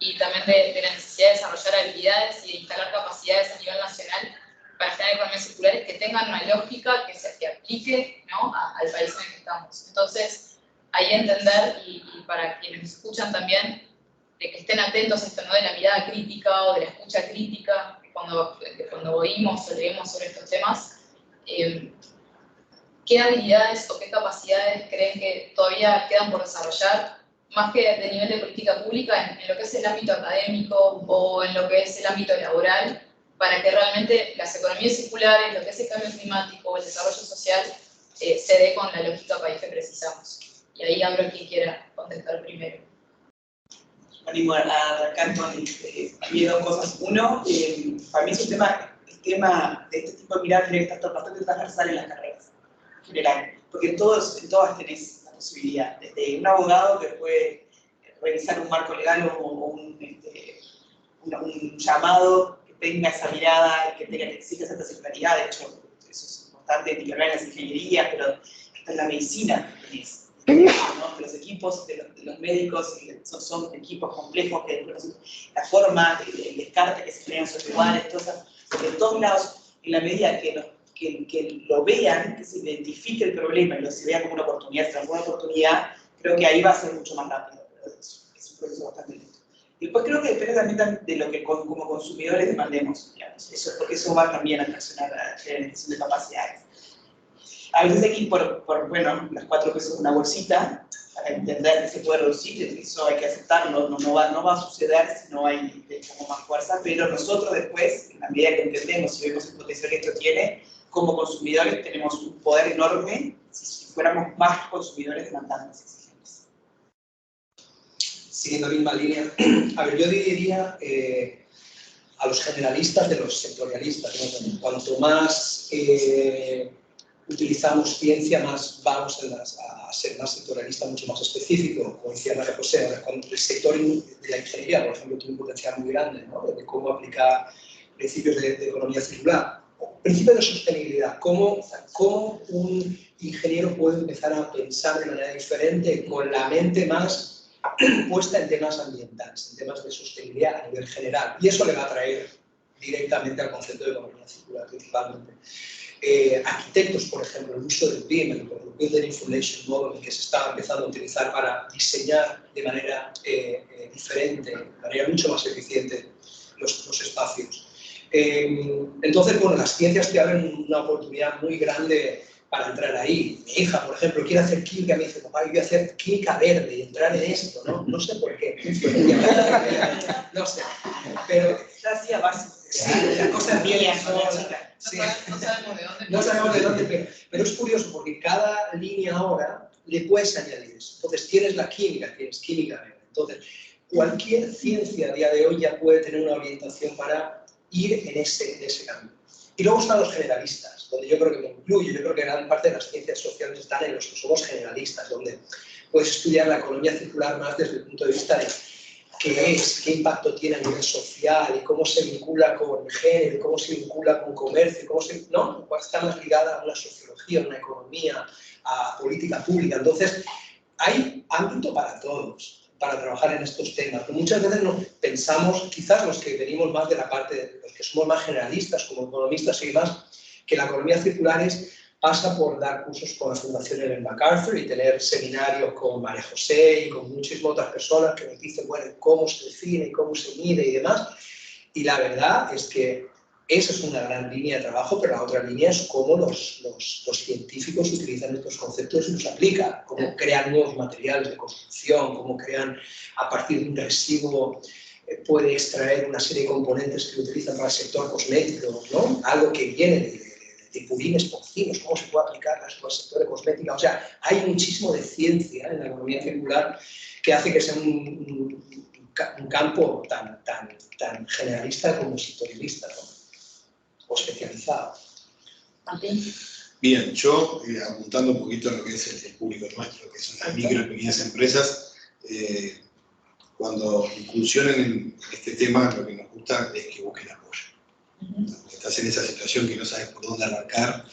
y también de la necesidad de desarrollar habilidades y de instalar capacidades a nivel nacional para generar economías circulares que tengan una lógica que aplique, ¿no? al país en el que estamos. Entonces, ahí entender, y para quienes nos escuchan también, de que estén atentos a esto, ¿no? De la mirada crítica o de la escucha crítica, cuando oímos o leemos sobre estos temas, ¿qué habilidades o qué capacidades creen que todavía quedan por desarrollar, más que de nivel de política pública, en lo que es el ámbito académico o en lo que es el ámbito laboral, para que realmente las economías circulares, lo que es el cambio climático o el desarrollo social, se dé con la lógica país que precisamos? Y ahí abro quien quiera contestar primero. Animo a arrancar con también 2 cosas. Uno, para mí es un el tema de este tipo de mirada tiene que estar bastante transversal en las carreras en general, porque en todas tenés la posibilidad, desde un abogado que puede revisar un marco legal o un llamado que tenga esa mirada, que exija cierta circularidad. De hecho, eso es importante, ni que hablar en las ingenierías, pero hasta en la medicina tenés. ¿No? Los equipos de los médicos son equipos complejos, que la forma, el descarte que se generan en sus lugares, porque en todos lados, en la medida que lo vean, que se identifique el problema y lo se vea como una oportunidad, si alguna oportunidad, creo que ahí va a ser mucho más rápido. Pero es un proceso bastante lento. Y después creo que depende también de lo que como consumidores demandemos, digamos. Porque eso va también a traccionar la generación de capacidades. A veces hay que ir por bueno, las 4 pesos una bolsita, entender que se puede reducir, eso hay que aceptarlo, no va a suceder si no hay como más fuerza, pero nosotros después, en la medida que entendemos y vemos el potencial que esto tiene, como consumidores tenemos un poder enorme si fuéramos más consumidores demandando más exigentes. Siguiendo la misma línea, a ver, yo diría a los generalistas de los sectorialistas, ¿no? Cuanto más utilizamos ciencia, más vamos a ser más sectorialista, mucho más específico. Como decía María José, cuando el sector de la ingeniería, por ejemplo, tiene un potencial muy grande, ¿no? De cómo aplicar principios de economía circular. Principios de sostenibilidad, cómo un ingeniero puede empezar a pensar de manera diferente, con la mente más puesta en temas ambientales, en temas de sostenibilidad a nivel general. Y eso le va a traer directamente al concepto de economía circular, principalmente. Arquitectos, por ejemplo, el uso del BIM, el Building Information Modeling, que se está empezando a utilizar para diseñar de manera diferente, de manera mucho más eficiente los espacios. Entonces, bueno, las ciencias te abren una oportunidad muy grande para entrar ahí. Mi hija, por ejemplo, quiere hacer química, me dice, papá, yo voy a hacer química verde y entrar en esto, ¿no? No sé por qué. No sé, pero... Ya hacía básico. Sí, la cosa es bien sola. Sí. No sabemos de dónde. No sabemos de dónde, pero es curioso porque cada línea ahora le puedes añadir eso. Entonces, tienes la química, tienes química verde. Entonces, cualquier ciencia a día de hoy ya puede tener una orientación para ir en ese camino. Y luego están los generalistas, donde yo creo que me incluyo, yo creo que gran parte de las ciencias sociales están en los que somos generalistas, donde puedes estudiar la economía circular más desde el punto de vista de qué es, qué impacto tiene a nivel social y cómo se vincula con género, cómo se vincula con comercio, ¿no? Está más ligada a una sociología, a una economía, a política pública. Entonces, hay ámbito para todos, para trabajar en estos temas. Pero muchas veces no pensamos, quizás los que venimos más de la parte, de los que somos más generalistas, como economistas y demás, que la economía circular pasa por dar cursos con la Fundación Ellen MacArthur y tener seminarios con María José y con muchísimas otras personas que nos dicen, bueno, cómo se define, cómo se mide y demás. Y la verdad es que esa es una gran línea de trabajo, pero la otra línea es cómo los científicos utilizan estos conceptos y los aplican, cómo crean nuevos materiales de construcción, cómo crean a partir de un residuo, puede extraer una serie de componentes que utilizan para el sector cosmético, ¿no? Algo que viene de purines porcinos, cómo se puede aplicar al sector de cosmética. O sea, hay muchísimo de ciencia en la economía circular que hace que sea un campo tan generalista como sectorialista, ¿no? O especializado. Bien, yo apuntando un poquito a lo que es el público nuestro, que son las micro y pequeñas empresas, cuando incursionan en este tema, lo que nos gusta es que busquen apoyo. Estás en esa situación que no sabes por dónde arrancar,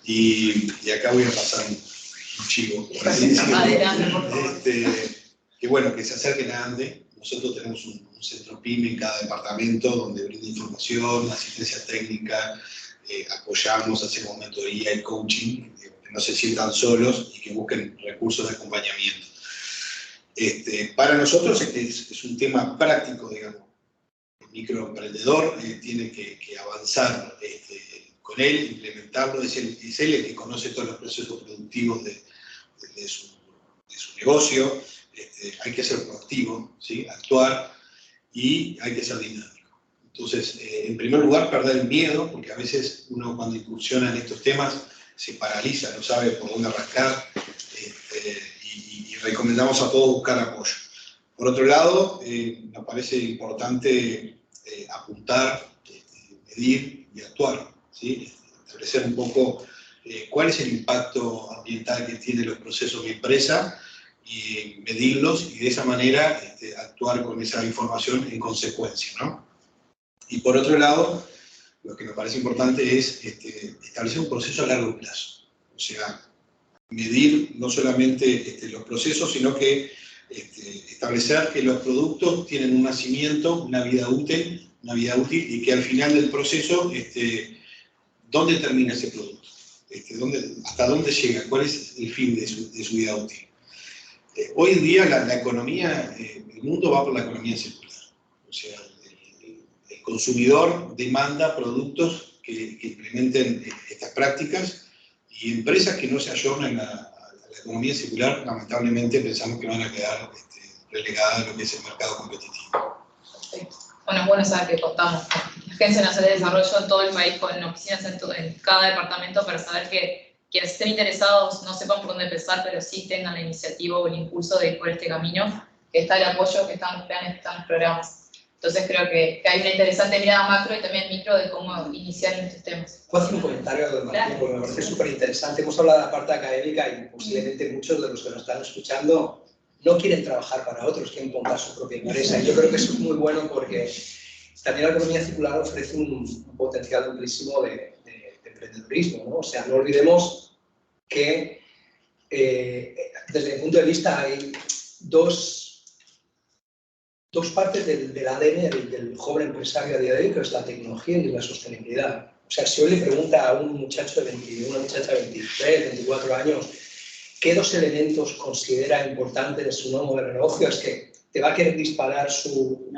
y acá voy a pasar un chivo, por así decirlo. Adelante, por favor. Que bueno, que se acerquen a ANDE. Nosotros tenemos un centro PYME en cada departamento donde brinda información, asistencia técnica, apoyamos, hacemos mentoría y coaching, que no se sientan solos y que busquen recursos de acompañamiento. Para nosotros es un tema práctico, digamos. El microemprendedor tiene que avanzar con él, implementarlo, es él el que conoce todos los procesos productivos de su negocio. Hay que ser proactivo, ¿sí? Actuar, y hay que ser dinámico. Entonces, en primer lugar, perder el miedo, porque a veces uno cuando incursiona en estos temas se paraliza, no sabe por dónde arrancar, y recomendamos a todos buscar apoyo. Por otro lado, nos parece importante apuntar, medir y actuar, ¿sí? Establecer un poco cuál es el impacto ambiental que tienen los procesos de empresa, y medirlos, y de esa manera actuar con esa información en consecuencia, ¿no? Y por otro lado, lo que nos parece importante es establecer un proceso a largo plazo. O sea, medir no solamente los procesos, sino que establecer que los productos tienen un nacimiento, una vida útil, y que al final del proceso, ¿dónde termina ese producto? ¿Hasta dónde llega? ¿Cuál es el fin de su vida útil? Hoy en día la economía, el mundo va por la economía circular. O sea, el consumidor demanda productos que implementen estas prácticas, y empresas que no se ayornan a la economía circular, lamentablemente pensamos que van a quedar relegadas a lo que es el mercado competitivo. Perfecto. Bueno, es bueno saber que contamos con la Agencia Nacional de Desarrollo en todo el país, con oficinas en cada departamento, para saber que quienes estén interesados no sepan por dónde empezar, pero sí tengan la iniciativa o el impulso de ir por este camino, que está el apoyo, que están los planes, que están los programas. Entonces creo que hay una interesante mirada macro y también micro de cómo iniciar en estos temas. ¿Puedo hacer un comentario de Martín? Porque me parece súper interesante. Hemos hablado de la parte académica y posiblemente muchos de los que nos están escuchando no quieren trabajar para otros, quieren montar su propia empresa. Y yo creo que eso es muy bueno porque también la economía circular ofrece un potencial amplísimo de emprendedurismo, ¿no? O sea, no olvidemos que desde mi punto de vista hay dos partes del ADN del joven empresario a día de hoy, que es la tecnología y la sostenibilidad. O sea, si hoy le pregunta a un muchacho de 21, una muchacha de 23, 24 años, ¿qué dos elementos considera importantes en su nuevo modelo de negocio? Es que te va a querer disparar su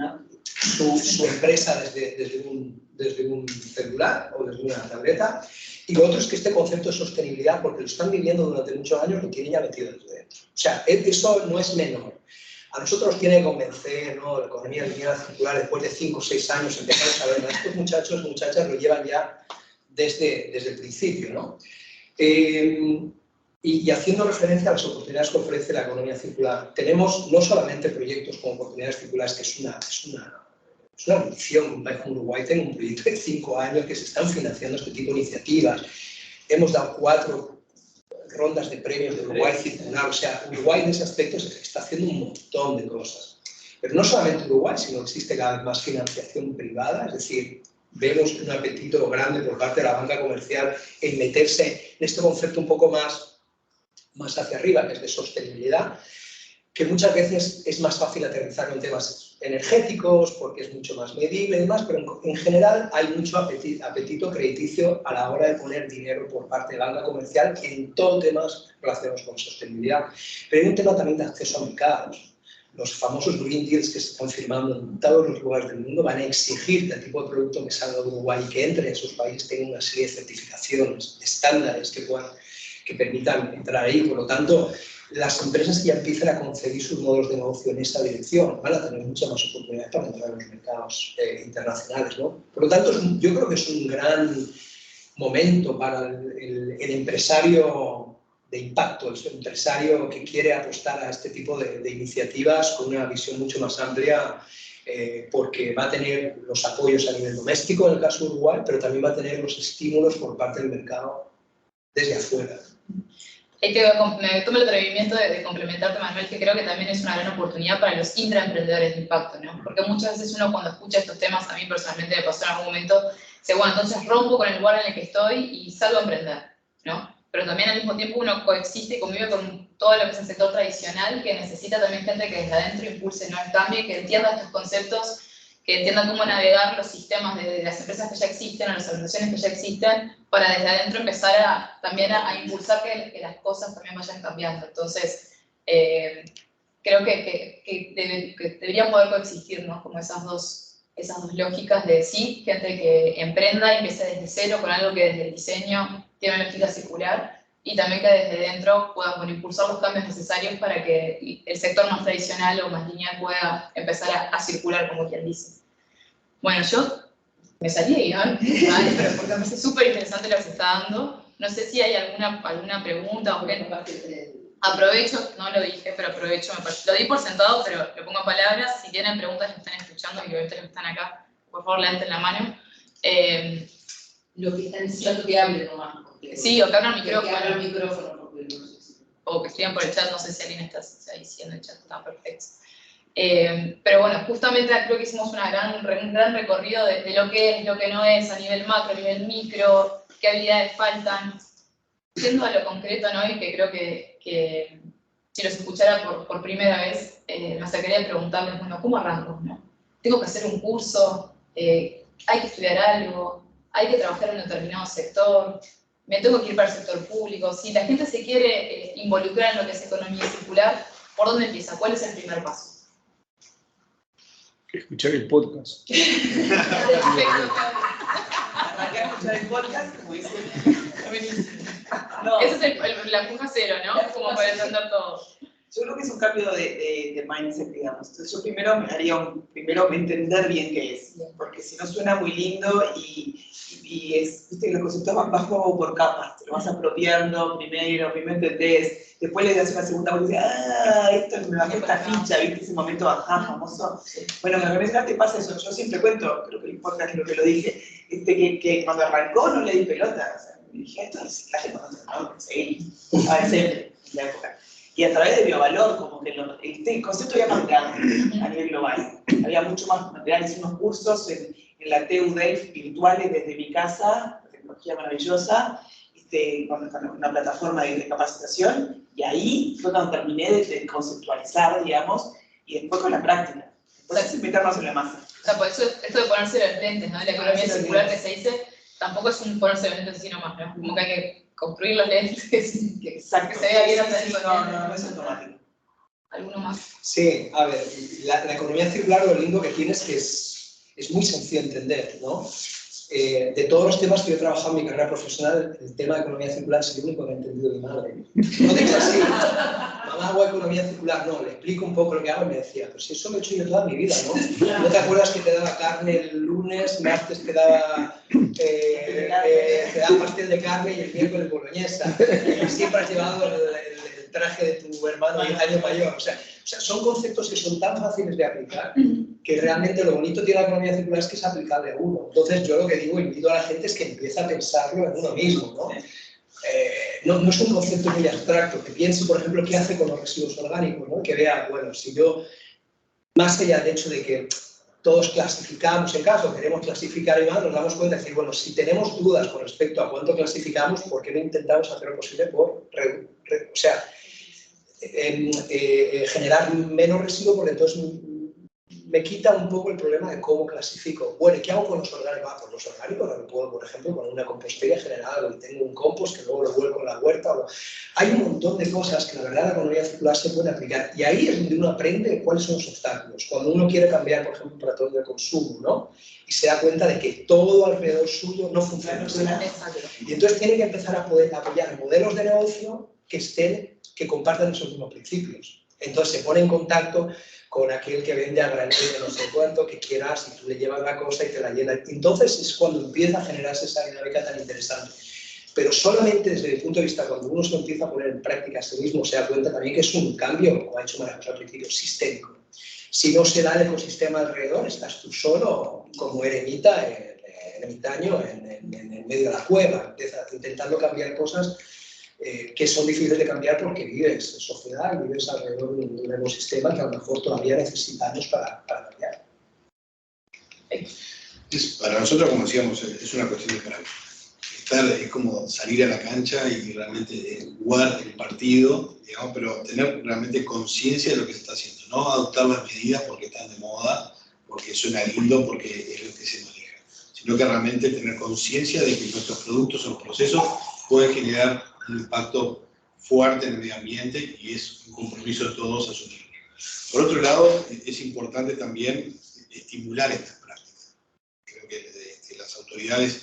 empresa desde un celular o desde una tableta. Y lo otro es que este concepto de sostenibilidad, porque lo están viviendo durante muchos años, lo tienen ya metido desde dentro. O sea, eso no es menor. A nosotros nos tiene que convencer, ¿no? La economía lineal circular, después de 5 o 6 años empezamos a ver, estos muchachos y muchachas lo llevan ya desde el principio, ¿no? Y haciendo referencia a las oportunidades que ofrece la economía circular, tenemos no solamente proyectos con oportunidades circulares, que es una ambición. Un país como Uruguay tiene un proyecto de 5 años que se están financiando este tipo de iniciativas. Hemos dado 4 rondas de premios de Uruguay circular. O sea, Uruguay en ese aspecto está haciendo un montón de cosas. Pero no solamente Uruguay, sino que existe cada vez más financiación privada, es decir, vemos un apetito grande por parte de la banca comercial en meterse en este concepto un poco más hacia arriba, que es de sostenibilidad, que muchas veces es más fácil aterrizar en temas energéticos porque es mucho más medible y demás, pero en general hay mucho apetito crediticio a la hora de poner dinero por parte de la banca comercial en todos temas relacionados con sostenibilidad. Pero hay un tema también de acceso a mercados. Los famosos Green Deals que se están firmando en todos los lugares del mundo van a exigir que el tipo de producto que salga de Uruguay y que entre en esos países tenga una serie de certificaciones, estándares que permitan entrar ahí. Por lo tanto, las empresas que ya empiecen a concebir sus modelos de negocio en esa dirección van a tener muchas más oportunidades para entrar en los mercados internacionales, ¿no? Por lo tanto, yo creo que es un gran momento para el empresario de impacto, el empresario que quiere apostar a este tipo de iniciativas con una visión mucho más amplia, porque va a tener los apoyos a nivel doméstico, en el caso de Uruguay, pero también va a tener los estímulos por parte del mercado desde afuera. Ahí me tomo el atrevimiento de complementarte, Manuel, que creo que también es una gran oportunidad para los intraemprendedores de impacto, ¿no? Porque muchas veces uno cuando escucha estos temas, a mí personalmente me pasó en algún momento, dice, bueno, entonces rompo con el lugar en el que estoy y salgo a emprender, ¿no? Pero también al mismo tiempo uno coexiste y convive con todo lo que es el sector tradicional, que necesita también gente que desde adentro impulse, ¿no?, el cambio y que entienda estos conceptos, que entiendan cómo navegar los sistemas de las empresas que ya existen o las organizaciones que ya existen, para desde adentro empezar también a impulsar que las cosas también vayan cambiando. Entonces, creo que deberían poder coexistir, ¿no?, como esas dos lógicas de sí, gente que emprenda y empiece desde cero con algo que desde el diseño tiene una lógica circular, y también que desde dentro puedan impulsar los cambios necesarios para que el sector más tradicional o más lineal pueda empezar a circular, como quien dice. Bueno, yo me salí de guión, ¿vale? Pero porque me parece súper interesante lo que se está dando. No sé si hay alguna pregunta o qué. Aprovecho, no lo dije, pero aprovecho, lo di por sentado, pero lo pongo en palabras. Si tienen preguntas, los están escuchando, y obviamente los que están acá, por favor, levanten la mano. Lo que están necesitando que hablen nomás. Sí, o que abran el micrófono. Que abran el micrófono, porque no sé si... O que escriban por el chat, no sé si alguien está diciendo el chat, está perfecto. Pero bueno, justamente creo que hicimos un gran recorrido de lo que es, lo que no es, a nivel macro, a nivel micro, qué habilidades faltan. Yendo a lo concreto, ¿no? Y que creo que si los escuchara por primera vez, me acercaría a preguntarles, bueno, ¿cómo arranco, no? ¿Tengo que hacer un curso? ¿Hay que estudiar algo? ¿Hay que trabajar en un determinado sector? ¿Me tengo que ir para el sector público? Si la gente se quiere involucrar en lo que es economía circular, ¿por dónde empieza? ¿Cuál es el primer paso? Escuchar el podcast. Arranqué a escuchar el podcast, como dice. No. Esa es la puja cero, ¿no? Como por entender todo. Yo creo que es un cambio de mindset, digamos. Entonces yo primero me haría primero entender bien qué es, porque si no suena muy lindo y viste que los conceptos van como por capas, te lo vas apropiando primero entendés, después le das una segunda vuelta y dices, esto me bajó esta ficha, viste ese momento ajá, famoso. Bueno, con la universidad te pasa eso, yo siempre cuento, creo que no importa lo que lo dije, que cuando arrancó no le di pelota, o sea, me dije, esto es reciclaje cuando no, seguí, siempre, en la época. Y a través de Biovalor, como que el concepto había cambiado a nivel global. Había mucho más materiales, unos cursos en la TU Delft virtuales desde mi casa, tecnología maravillosa, con una plataforma de capacitación, y ahí fue cuando terminé de conceptualizar, digamos, y después con la práctica. Entonces, meternos en la masa. O sea, por eso esto de ponerse los lentes, ¿no? La economía circular que se dice, tampoco es un ponerse los lentes sino más, ¿no? Como que hay que construir los lentes, que se vea bien hasta el no es automático. ¿Alguno más? Sí, a ver, la economía circular lo lindo que tiene es que es muy sencillo de entender, ¿no? De todos los temas que yo he trabajado en mi carrera profesional, el tema de economía circular es el único que he entendido mi madre. No te quedas así, mamá, hago economía circular, no, le explico un poco lo que hago y me decía, pero si eso lo he hecho yo toda mi vida, ¿no? ¿No te acuerdas que te daba carne el lunes, martes te daba pastel de carne y el miércoles boloñesa? Y siempre has llevado el traje de tu hermano 10 años mayor. O sea, son conceptos que son tan fáciles de aplicar que realmente lo bonito tiene la economía circular es que es aplicable a uno. Entonces yo lo que digo, invito a la gente es que empiece a pensarlo en uno mismo, ¿no? No es un concepto muy abstracto, que piense, por ejemplo, qué hace con los residuos orgánicos, ¿no? Que vea, bueno, si yo, más allá del hecho de que todos clasificamos, en caso queremos clasificar y más, nos damos cuenta de decir, bueno, si tenemos dudas con respecto a cuánto clasificamos, ¿por qué no intentamos hacer lo posible por, generar menos residuos? Porque entonces me quita un poco el problema de cómo clasifico. Bueno, ¿y qué hago con los orgánicos? Pues los orgánicos lo puedo, por ejemplo, con una compostería general, o tengo un compost que luego lo vuelco en la huerta. Hay un montón de cosas que la verdad la economía circular se puede aplicar. Y ahí es donde uno aprende cuáles son los obstáculos. Cuando uno quiere cambiar, por ejemplo, un patrón de consumo, ¿no? Y se da cuenta de que todo alrededor suyo no funciona. Y entonces tiene que empezar a poder apoyar modelos de negocio que compartan esos mismos principios. Entonces se pone en contacto con aquel que vende a granel de no sé cuánto, que quieras, y tú le llevas la cosa y te la llena. Entonces es cuando empieza a generarse esa dinámica tan interesante. Pero solamente desde el punto de vista, cuando uno se empieza a poner en práctica a sí mismo, se da cuenta también que es un cambio, como ha hecho Marcos al principio, sistémico. Si no se da el ecosistema alrededor, estás tú solo, como eremita, ermitaño, en el medio de la cueva, intentando cambiar cosas que son difíciles de cambiar porque vives en sociedad y vives alrededor de un ecosistema que a lo mejor todavía necesitamos para cambiar. Para nosotros, como decíamos, es una cuestión de práctica. Es como salir a la cancha y realmente jugar el partido, digamos, pero tener realmente conciencia de lo que se está haciendo. No adoptar las medidas porque están de moda, porque suena lindo, porque es lo que se maneja, sino que realmente tener conciencia de que nuestros productos o los procesos pueden generar un impacto fuerte en el medio ambiente y es un compromiso de todos asumirlo. Por otro lado, es importante también estimular estas prácticas. Creo que las autoridades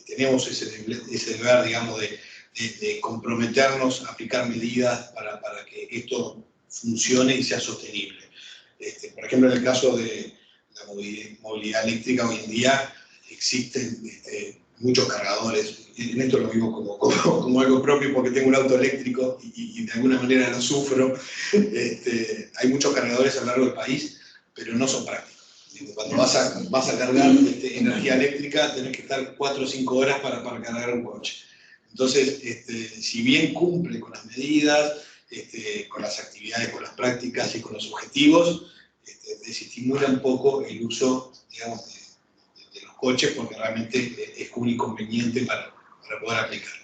tenemos ese deber, digamos, de comprometernos a aplicar medidas para que esto funcione y sea sostenible. Por ejemplo, en el caso de la movilidad eléctrica, hoy en día existen muchos cargadores. En esto lo vivo como algo propio porque tengo un auto eléctrico y de alguna manera lo sufro. Hay muchos cargadores a lo largo del país, pero no son prácticos. Cuando vas a cargar energía eléctrica, tenés que estar 4 o 5 horas para cargar un coche. Entonces, si bien cumple con las medidas, con las actividades, con las prácticas y con los objetivos, desestimula un poco el uso, digamos, de los coches porque realmente es un inconveniente para poder aplicarlo.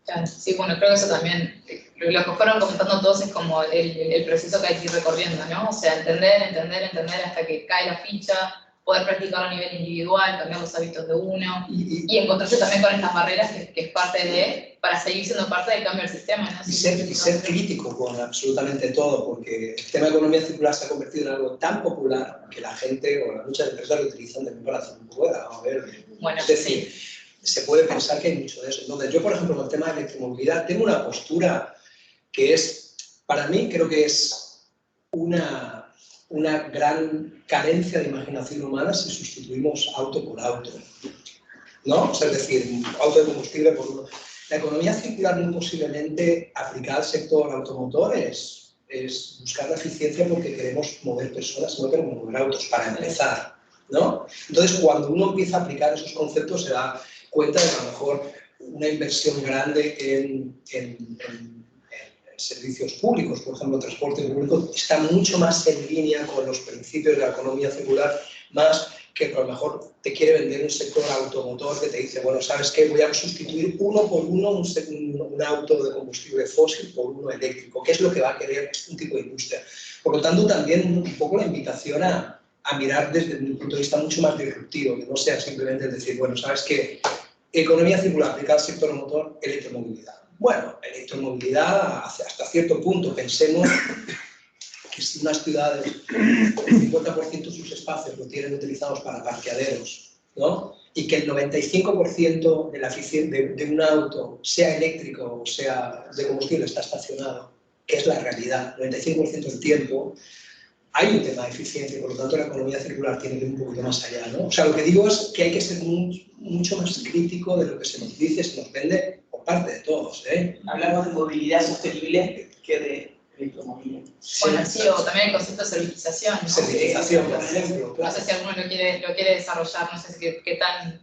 Claro, sí, bueno, creo que eso también, lo que fueron comentando todos es como el proceso que hay que ir recorriendo, ¿no? O sea, entender hasta que cae la ficha, poder practicarlo a nivel individual, cambiar los hábitos de uno, y encontrarse también con estas barreras que es parte de, para seguir siendo parte del cambio del sistema, ¿no? Y ser crítico con absolutamente todo, porque el tema de economía circular se ha convertido en algo tan popular que la gente o muchas empresas lo utilizan también para hacer un poco de, bueno, es decir, se puede pensar que hay mucho de eso. Entonces, yo, por ejemplo, con el tema de electromovilidad, tengo una postura que es Para mí creo que es una gran carencia de imaginación humana si sustituimos auto por auto, ¿no? O sea, es decir, auto de combustible por uno. La economía circular muy posiblemente aplicada al sector automotor es buscar la eficiencia porque queremos mover personas, no queremos mover autos, para empezar, ¿no? Entonces, cuando uno empieza a aplicar esos conceptos, se da cuenta de que a lo mejor una inversión grande en servicios públicos, por ejemplo, transporte público, está mucho más en línea con los principios de la economía circular, más que a lo mejor te quiere vender un sector automotor que te dice, bueno, ¿sabes qué? Voy a sustituir uno por uno un auto de combustible fósil por uno eléctrico, que es lo que va a querer un tipo de industria. Por lo tanto, también un poco la invitación a mirar desde un punto de vista mucho más disruptivo, que no sea simplemente decir, bueno, ¿sabes qué? Economía circular aplicada al sector motor, electromovilidad. Bueno, electromovilidad hasta cierto punto. Pensemos que si unas ciudades, el 50% de sus espacios lo tienen utilizados para parqueaderos, ¿no? Y que el 95% de la eficiencia de un auto, sea eléctrico o sea de combustible, está estacionado, que es la realidad, el 95% del tiempo, hay un tema de eficiencia y por lo tanto la economía circular tiene que ir un poquito más allá, ¿no? O sea, lo que digo es que hay que ser mucho más crítico de lo que se nos dice, se nos vende por parte de todos, ¿eh? Hablamos de movilidad sostenible que de electromovilidad. Bueno, sí, o también el concepto de servitización, ¿no? Servitización, por ejemplo. No sé si alguno lo quiere desarrollar, no sé si qué tan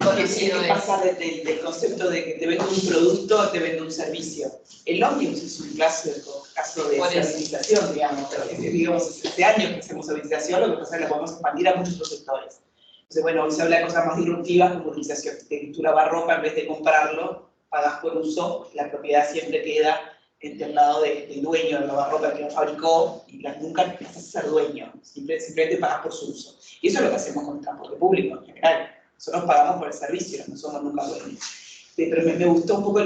Conocido conocido es es. pasar del concepto de que te vendo un producto a te vendo un servicio. El ómnibus es un clásico caso de servitización, digamos. Digamos, hace años que hacemos servitización, lo que pasa es que la podemos expandir a muchos otros sectores. Entonces, bueno, hoy se habla de cosas más disruptivas como utilización de tu lavarropa, en vez de comprarlo, pagas por uso, la propiedad siempre queda del lado del dueño del lavarropa que lo fabricó y nunca vas a ser dueño, simplemente pagas por su uso. Y eso es lo que hacemos con el transporte público en general. Nosotros pagamos por el servicio, no somos nunca dueños. Pero me gustó un poco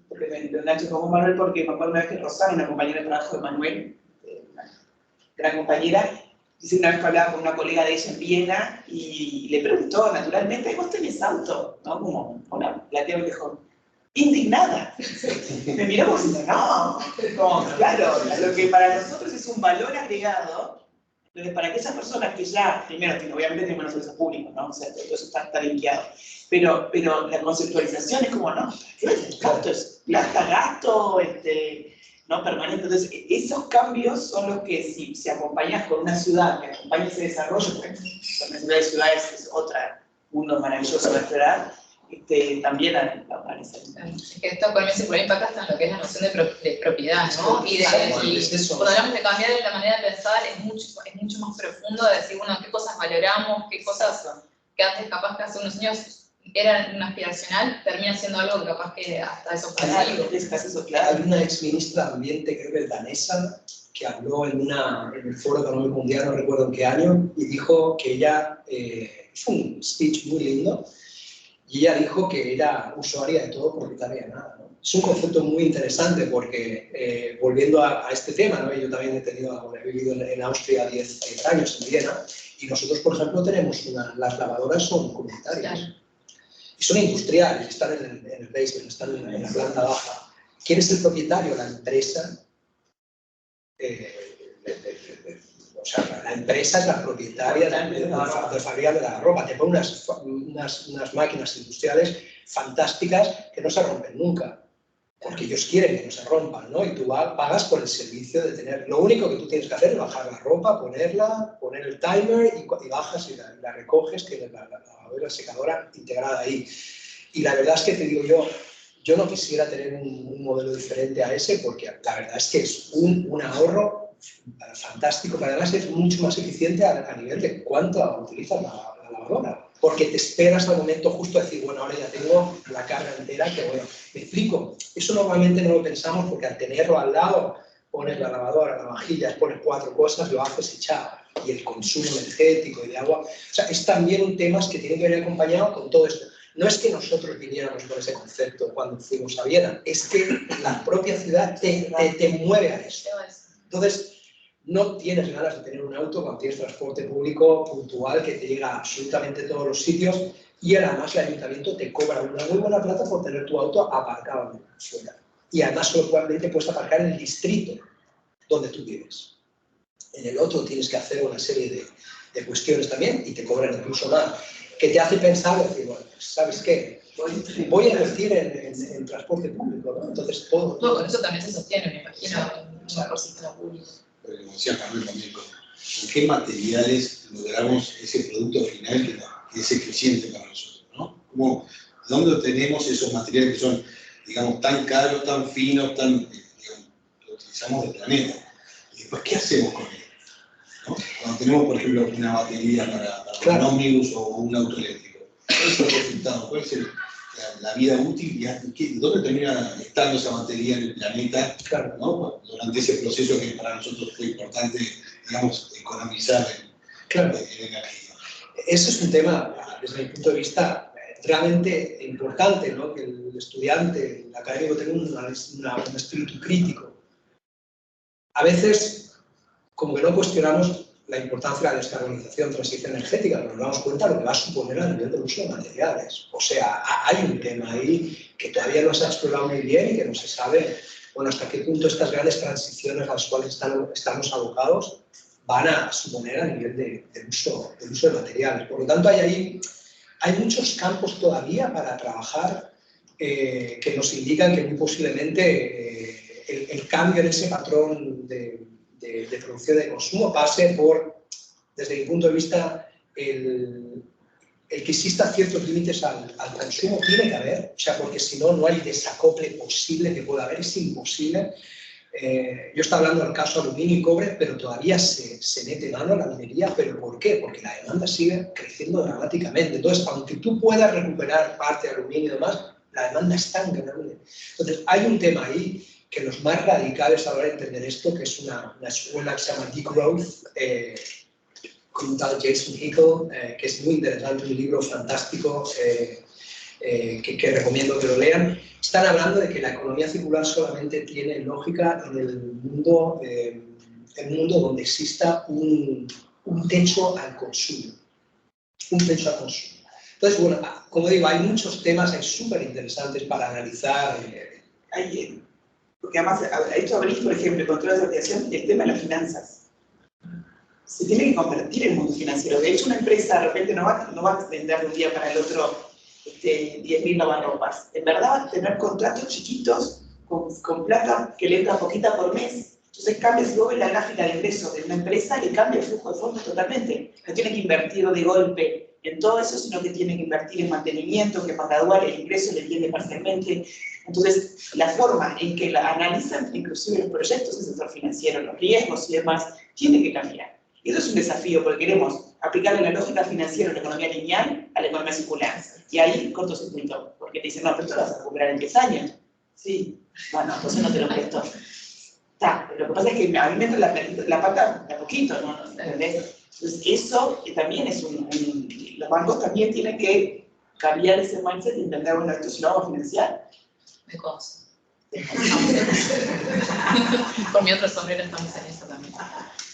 porque me engancho con Manuel, porque me acuerdo una vez que Rosana, una compañera de trabajo de Manuel, una gran compañera, dice una vez que hablaba con una colega de ella en Viena y le preguntó, naturalmente, ¿vos tenés auto? ¿No? Como la tía me dijo, indignada. Me miró como diciendo, no. Como, claro, lo que para nosotros es un valor agregado. Entonces, para que esas personas que ya, primero, obviamente tenemos los servicios públicos, ¿no? O sea, todo eso está linkeado. Pero la conceptualización es como, no, ¿qué es gasto? Es plata, gasto, no permanente. Entonces, esos cambios son los que, si acompañas con una ciudad que acompaña ese desarrollo, porque la ciudad es otro mundo maravilloso de explorar, también aparece. Es que esto para mí se impacta hasta en lo que es la noción de propiedad, ¿no? Y cuando hablamos de cambiar la manera de pensar, es mucho más profundo de decir, bueno, qué cosas valoramos, qué cosas que antes capaz que hace unos años eran una aspiracional, termina siendo algo que capaz que hasta eso Hay una exministra de Ambiente, creo que es danesa, que habló en el Foro Económico Mundial, no recuerdo en qué año, y dijo que ella, hizo un speech muy lindo, y ella dijo que era usuaria de todo, propietaria de nada, ¿no? Es un concepto muy interesante porque, volviendo a este tema, ¿no? Yo también he vivido en Austria 10 años, en Viena, y nosotros, por ejemplo, tenemos las lavadoras son comunitarias. Claro. Y son industriales, están en el basement, están en la planta baja. ¿Quién es el propietario? La empresa. O sea, la empresa es la propietaria de fabricar la ropa. Te pone unas máquinas industriales fantásticas que no se rompen nunca, porque ellos quieren que no se rompan, ¿no? Y tú pagas por el servicio de tener. Lo único que tú tienes que hacer es bajar la ropa, poner el timer y bajas y la recoges, que la lavadora secadora integrada ahí. Y la verdad es que te digo yo no quisiera tener un modelo diferente a ese, porque la verdad es que es un ahorro fantástico, pero además es mucho más eficiente a nivel de cuánto utilizas la lavadora, porque te esperas al momento justo de decir, bueno, ahora ya tengo la carga entera, que bueno, me explico, eso normalmente no lo pensamos porque al tenerlo al lado, pones la lavadora, la vajilla, pones 4 cosas, lo haces y chao, y el consumo energético y de agua, o sea, es también un tema que tiene que venir acompañado con todo esto. No es que nosotros viniéramos con ese concepto cuando fuimos a Viena, es que la propia ciudad te mueve a eso. Entonces, no tienes ganas de tener un auto cuando tienes transporte público puntual que te llega a absolutamente todos los sitios y además el ayuntamiento te cobra una muy buena plata por tener tu auto aparcado fuera. y además solamente puedes aparcar en el distrito donde tú vives. En el otro tienes que hacer una serie de cuestiones también y te cobran incluso más, que te hace pensar, decir, bueno, ¿sabes qué? Voy a invertir en transporte público, ¿no? Entonces todo... Todo con eso también se sostiene, me imagino, en un ecosistema público. Pero como decía Carmen también, ¿con qué materiales logramos ese producto final que es eficiente para nosotros, ¿no? ¿Dónde obtenemos esos materiales que son, digamos, tan caros, tan finos, digamos, que utilizamos del planeta? Y después, ¿qué hacemos con ellos? ¿No? Cuando tenemos, por ejemplo, una batería para un ómnibus o un auto eléctrico, ¿cuál es el resultado? ¿Cuál es la vida útil y dónde termina estando esa batería en el planeta, ¿no? Durante ese proceso que para nosotros fue importante, digamos, economizar en energía? Eso es un tema, desde mi punto de vista, realmente importante, ¿no? Que el estudiante, el académico tenga un espíritu crítico. A veces, como que no cuestionamos la importancia de la descarbonización, transición energética, pero nos damos cuenta de lo que va a suponer a nivel del uso de materiales. O sea, hay un tema ahí que todavía no se ha explorado muy bien y que no se sabe, bueno, hasta qué punto estas grandes transiciones a las cuales estamos abocados van a suponer a nivel del uso de materiales. Por lo tanto, hay muchos campos todavía para trabajar que nos indican que muy posiblemente el cambio en ese patrón de producción y de consumo pase por, desde mi punto de vista, el que exista ciertos límites al consumo tiene que haber, o sea, porque si no, no hay desacople posible que pueda haber, es imposible. Yo estaba hablando del caso aluminio y cobre, pero todavía se mete mano a la minería. ¿Pero por qué? Porque la demanda sigue creciendo dramáticamente. Entonces, aunque tú puedas recuperar parte de aluminio y demás, la demanda es tan grande. Entonces, hay un tema ahí que los más radicales a la hora de entender esto, que es una escuela que se llama Degrowth, con un tal Jason Hickel, que es muy interesante, un libro fantástico que recomiendo que lo lean. Están hablando de que la economía circular solamente tiene lógica en el mundo donde exista un techo al consumo. Un techo al consumo. Entonces, bueno, como digo, hay muchos temas súper interesantes para analizar. Porque además, esto abrís, por ejemplo, control de asociación, el tema de las finanzas. Se tiene que convertir en el mundo financiero. De hecho, una empresa de repente no va a vender de un día para el otro 10.000 lavarropas. En verdad va a tener contratos chiquitos con plata que le entra poquita por mes. Entonces cambia, si vos ves la gráfica de ingresos de una empresa, le cambia el flujo de fondos totalmente. No tiene que invertir de golpe en todo eso, sino que tiene que invertir en mantenimiento, que para graduar el ingreso le viene parcialmente. Entonces, la forma en que analizan inclusive los proyectos del sector financiero, los riesgos y demás, tiene que cambiar. Y eso es un desafío, porque queremos aplicarle la lógica financiera a la economía lineal a la economía circular. Y ahí cortocircuito, porque te dicen, no, pero esto lo vas a recuperar en 10 años. Sí, bueno, entonces no te lo presto. Lo que pasa es que a mí me entra la pata de a poquito, ¿no? ¿Entendés? Entonces, eso también es los bancos también tienen que cambiar ese mindset y entender, bueno, esto es lo vamos a financiar. Me consta. Por mi otro sombrero estamos en eso también.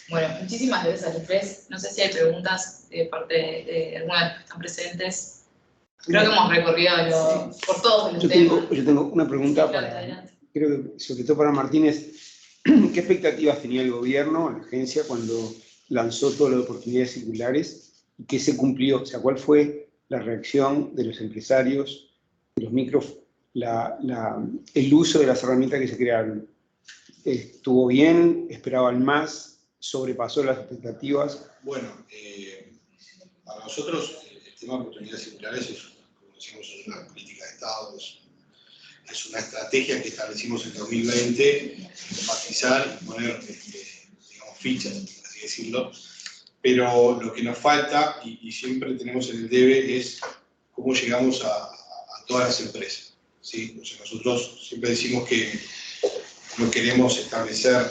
Bueno, muchísimas gracias a los tres. No sé si hay preguntas de parte de alguna de los que están presentes. Creo que hemos recorrido por todos los temas. Yo tengo una pregunta creo que sobre todo para Martínez. ¿Qué expectativas tenía el gobierno, la agencia, cuando lanzó todo lo de oportunidades circulares? ¿Y qué se cumplió? O sea, ¿cuál fue la reacción de los empresarios, de los micros, el uso de las herramientas que se crearon? ¿Estuvo bien? ¿Esperaban más? ¿Sobrepasó las expectativas? Bueno, para nosotros el tema de oportunidades circulares es, como decimos, es una política de Estado, es una estrategia que establecimos en 2020, enfatizar y poner, digamos, fichas, por así decirlo, pero lo que nos falta, y siempre tenemos en el debe, es cómo llegamos a todas las empresas, ¿sí? O sea, nosotros siempre decimos que no queremos establecer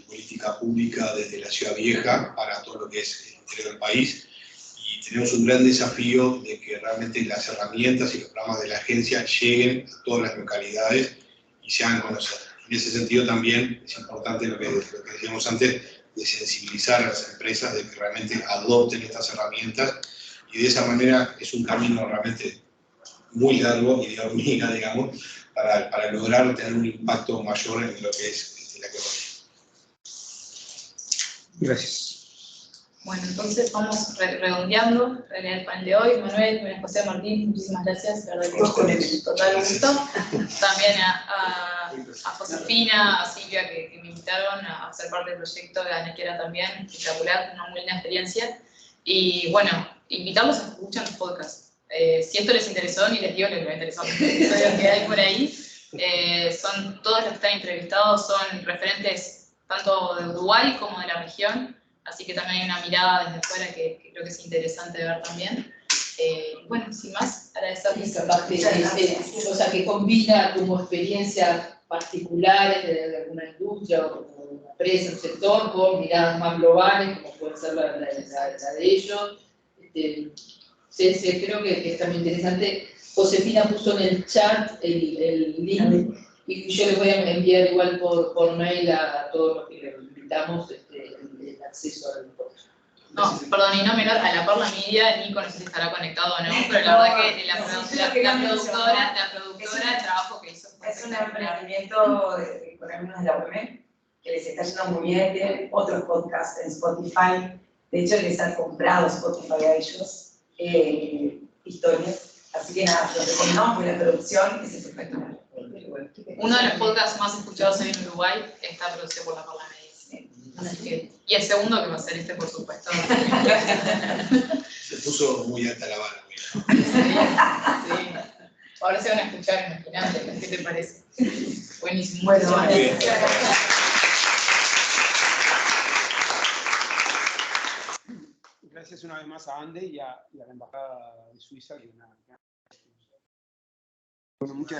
política pública desde la ciudad vieja para todo lo que es el interior del país, y tenemos un gran desafío de que realmente las herramientas y los programas de la agencia lleguen a todas las localidades y se hagan conocer. En ese sentido también es importante lo que decíamos antes, de sensibilizar a las empresas de que realmente adopten estas herramientas, y de esa manera es un camino realmente muy largo y de hormiga, digamos, para lograr tener un impacto mayor en lo que es la economía. Gracias. Bueno, entonces vamos redondeando en el panel de hoy. Manuel, María José, Martín, muchísimas gracias. La verdad que es total gusto. También a Josefina, a Silvia, que me invitaron a ser parte del proyecto, de Anequera también, espectacular, una muy linda experiencia. Y bueno, invitamos a que escuchen los podcasts. Si esto les interesó, ni les digo que me interesó, los episodios que hay por ahí. Son todos los que están entrevistados, son referentes tanto de Uruguay como de la región. Así que también hay una mirada desde fuera que creo que es interesante ver también. Bueno, sin más, agradecerles. O sea, que combina como experiencias particulares de alguna industria o una empresa, un sector, con miradas más globales, como puede ser la de ellos. Creo que es también interesante. Josefina puso en el chat el link, y yo les voy a enviar igual por mail a todos los que les invitamos el acceso al podcast. No, perdón, y no menor, a la Parla Media, Nico no sé si estará conectado o no, pero la verdad que la productora, el trabajo que hizo. Es un emprendimiento con alumnos de la UEM, que les está yendo muy bien, tienen otros podcasts en Spotify, de hecho les han comprado Spotify a ellos, historias, así que nada, lo recomendamos porque la producción es espectacular. Uno de los podcasts más escuchados en Uruguay está producido por la Parla Media. Así que, y el segundo que va a ser este, por supuesto. Se puso muy alta la vara. Sí. Ahora se van a escuchar, imagínate, ¿qué te parece? Buenísimo. Bueno, Gracias una vez más a Ande y a la Embajada de Suiza. Bueno, muchas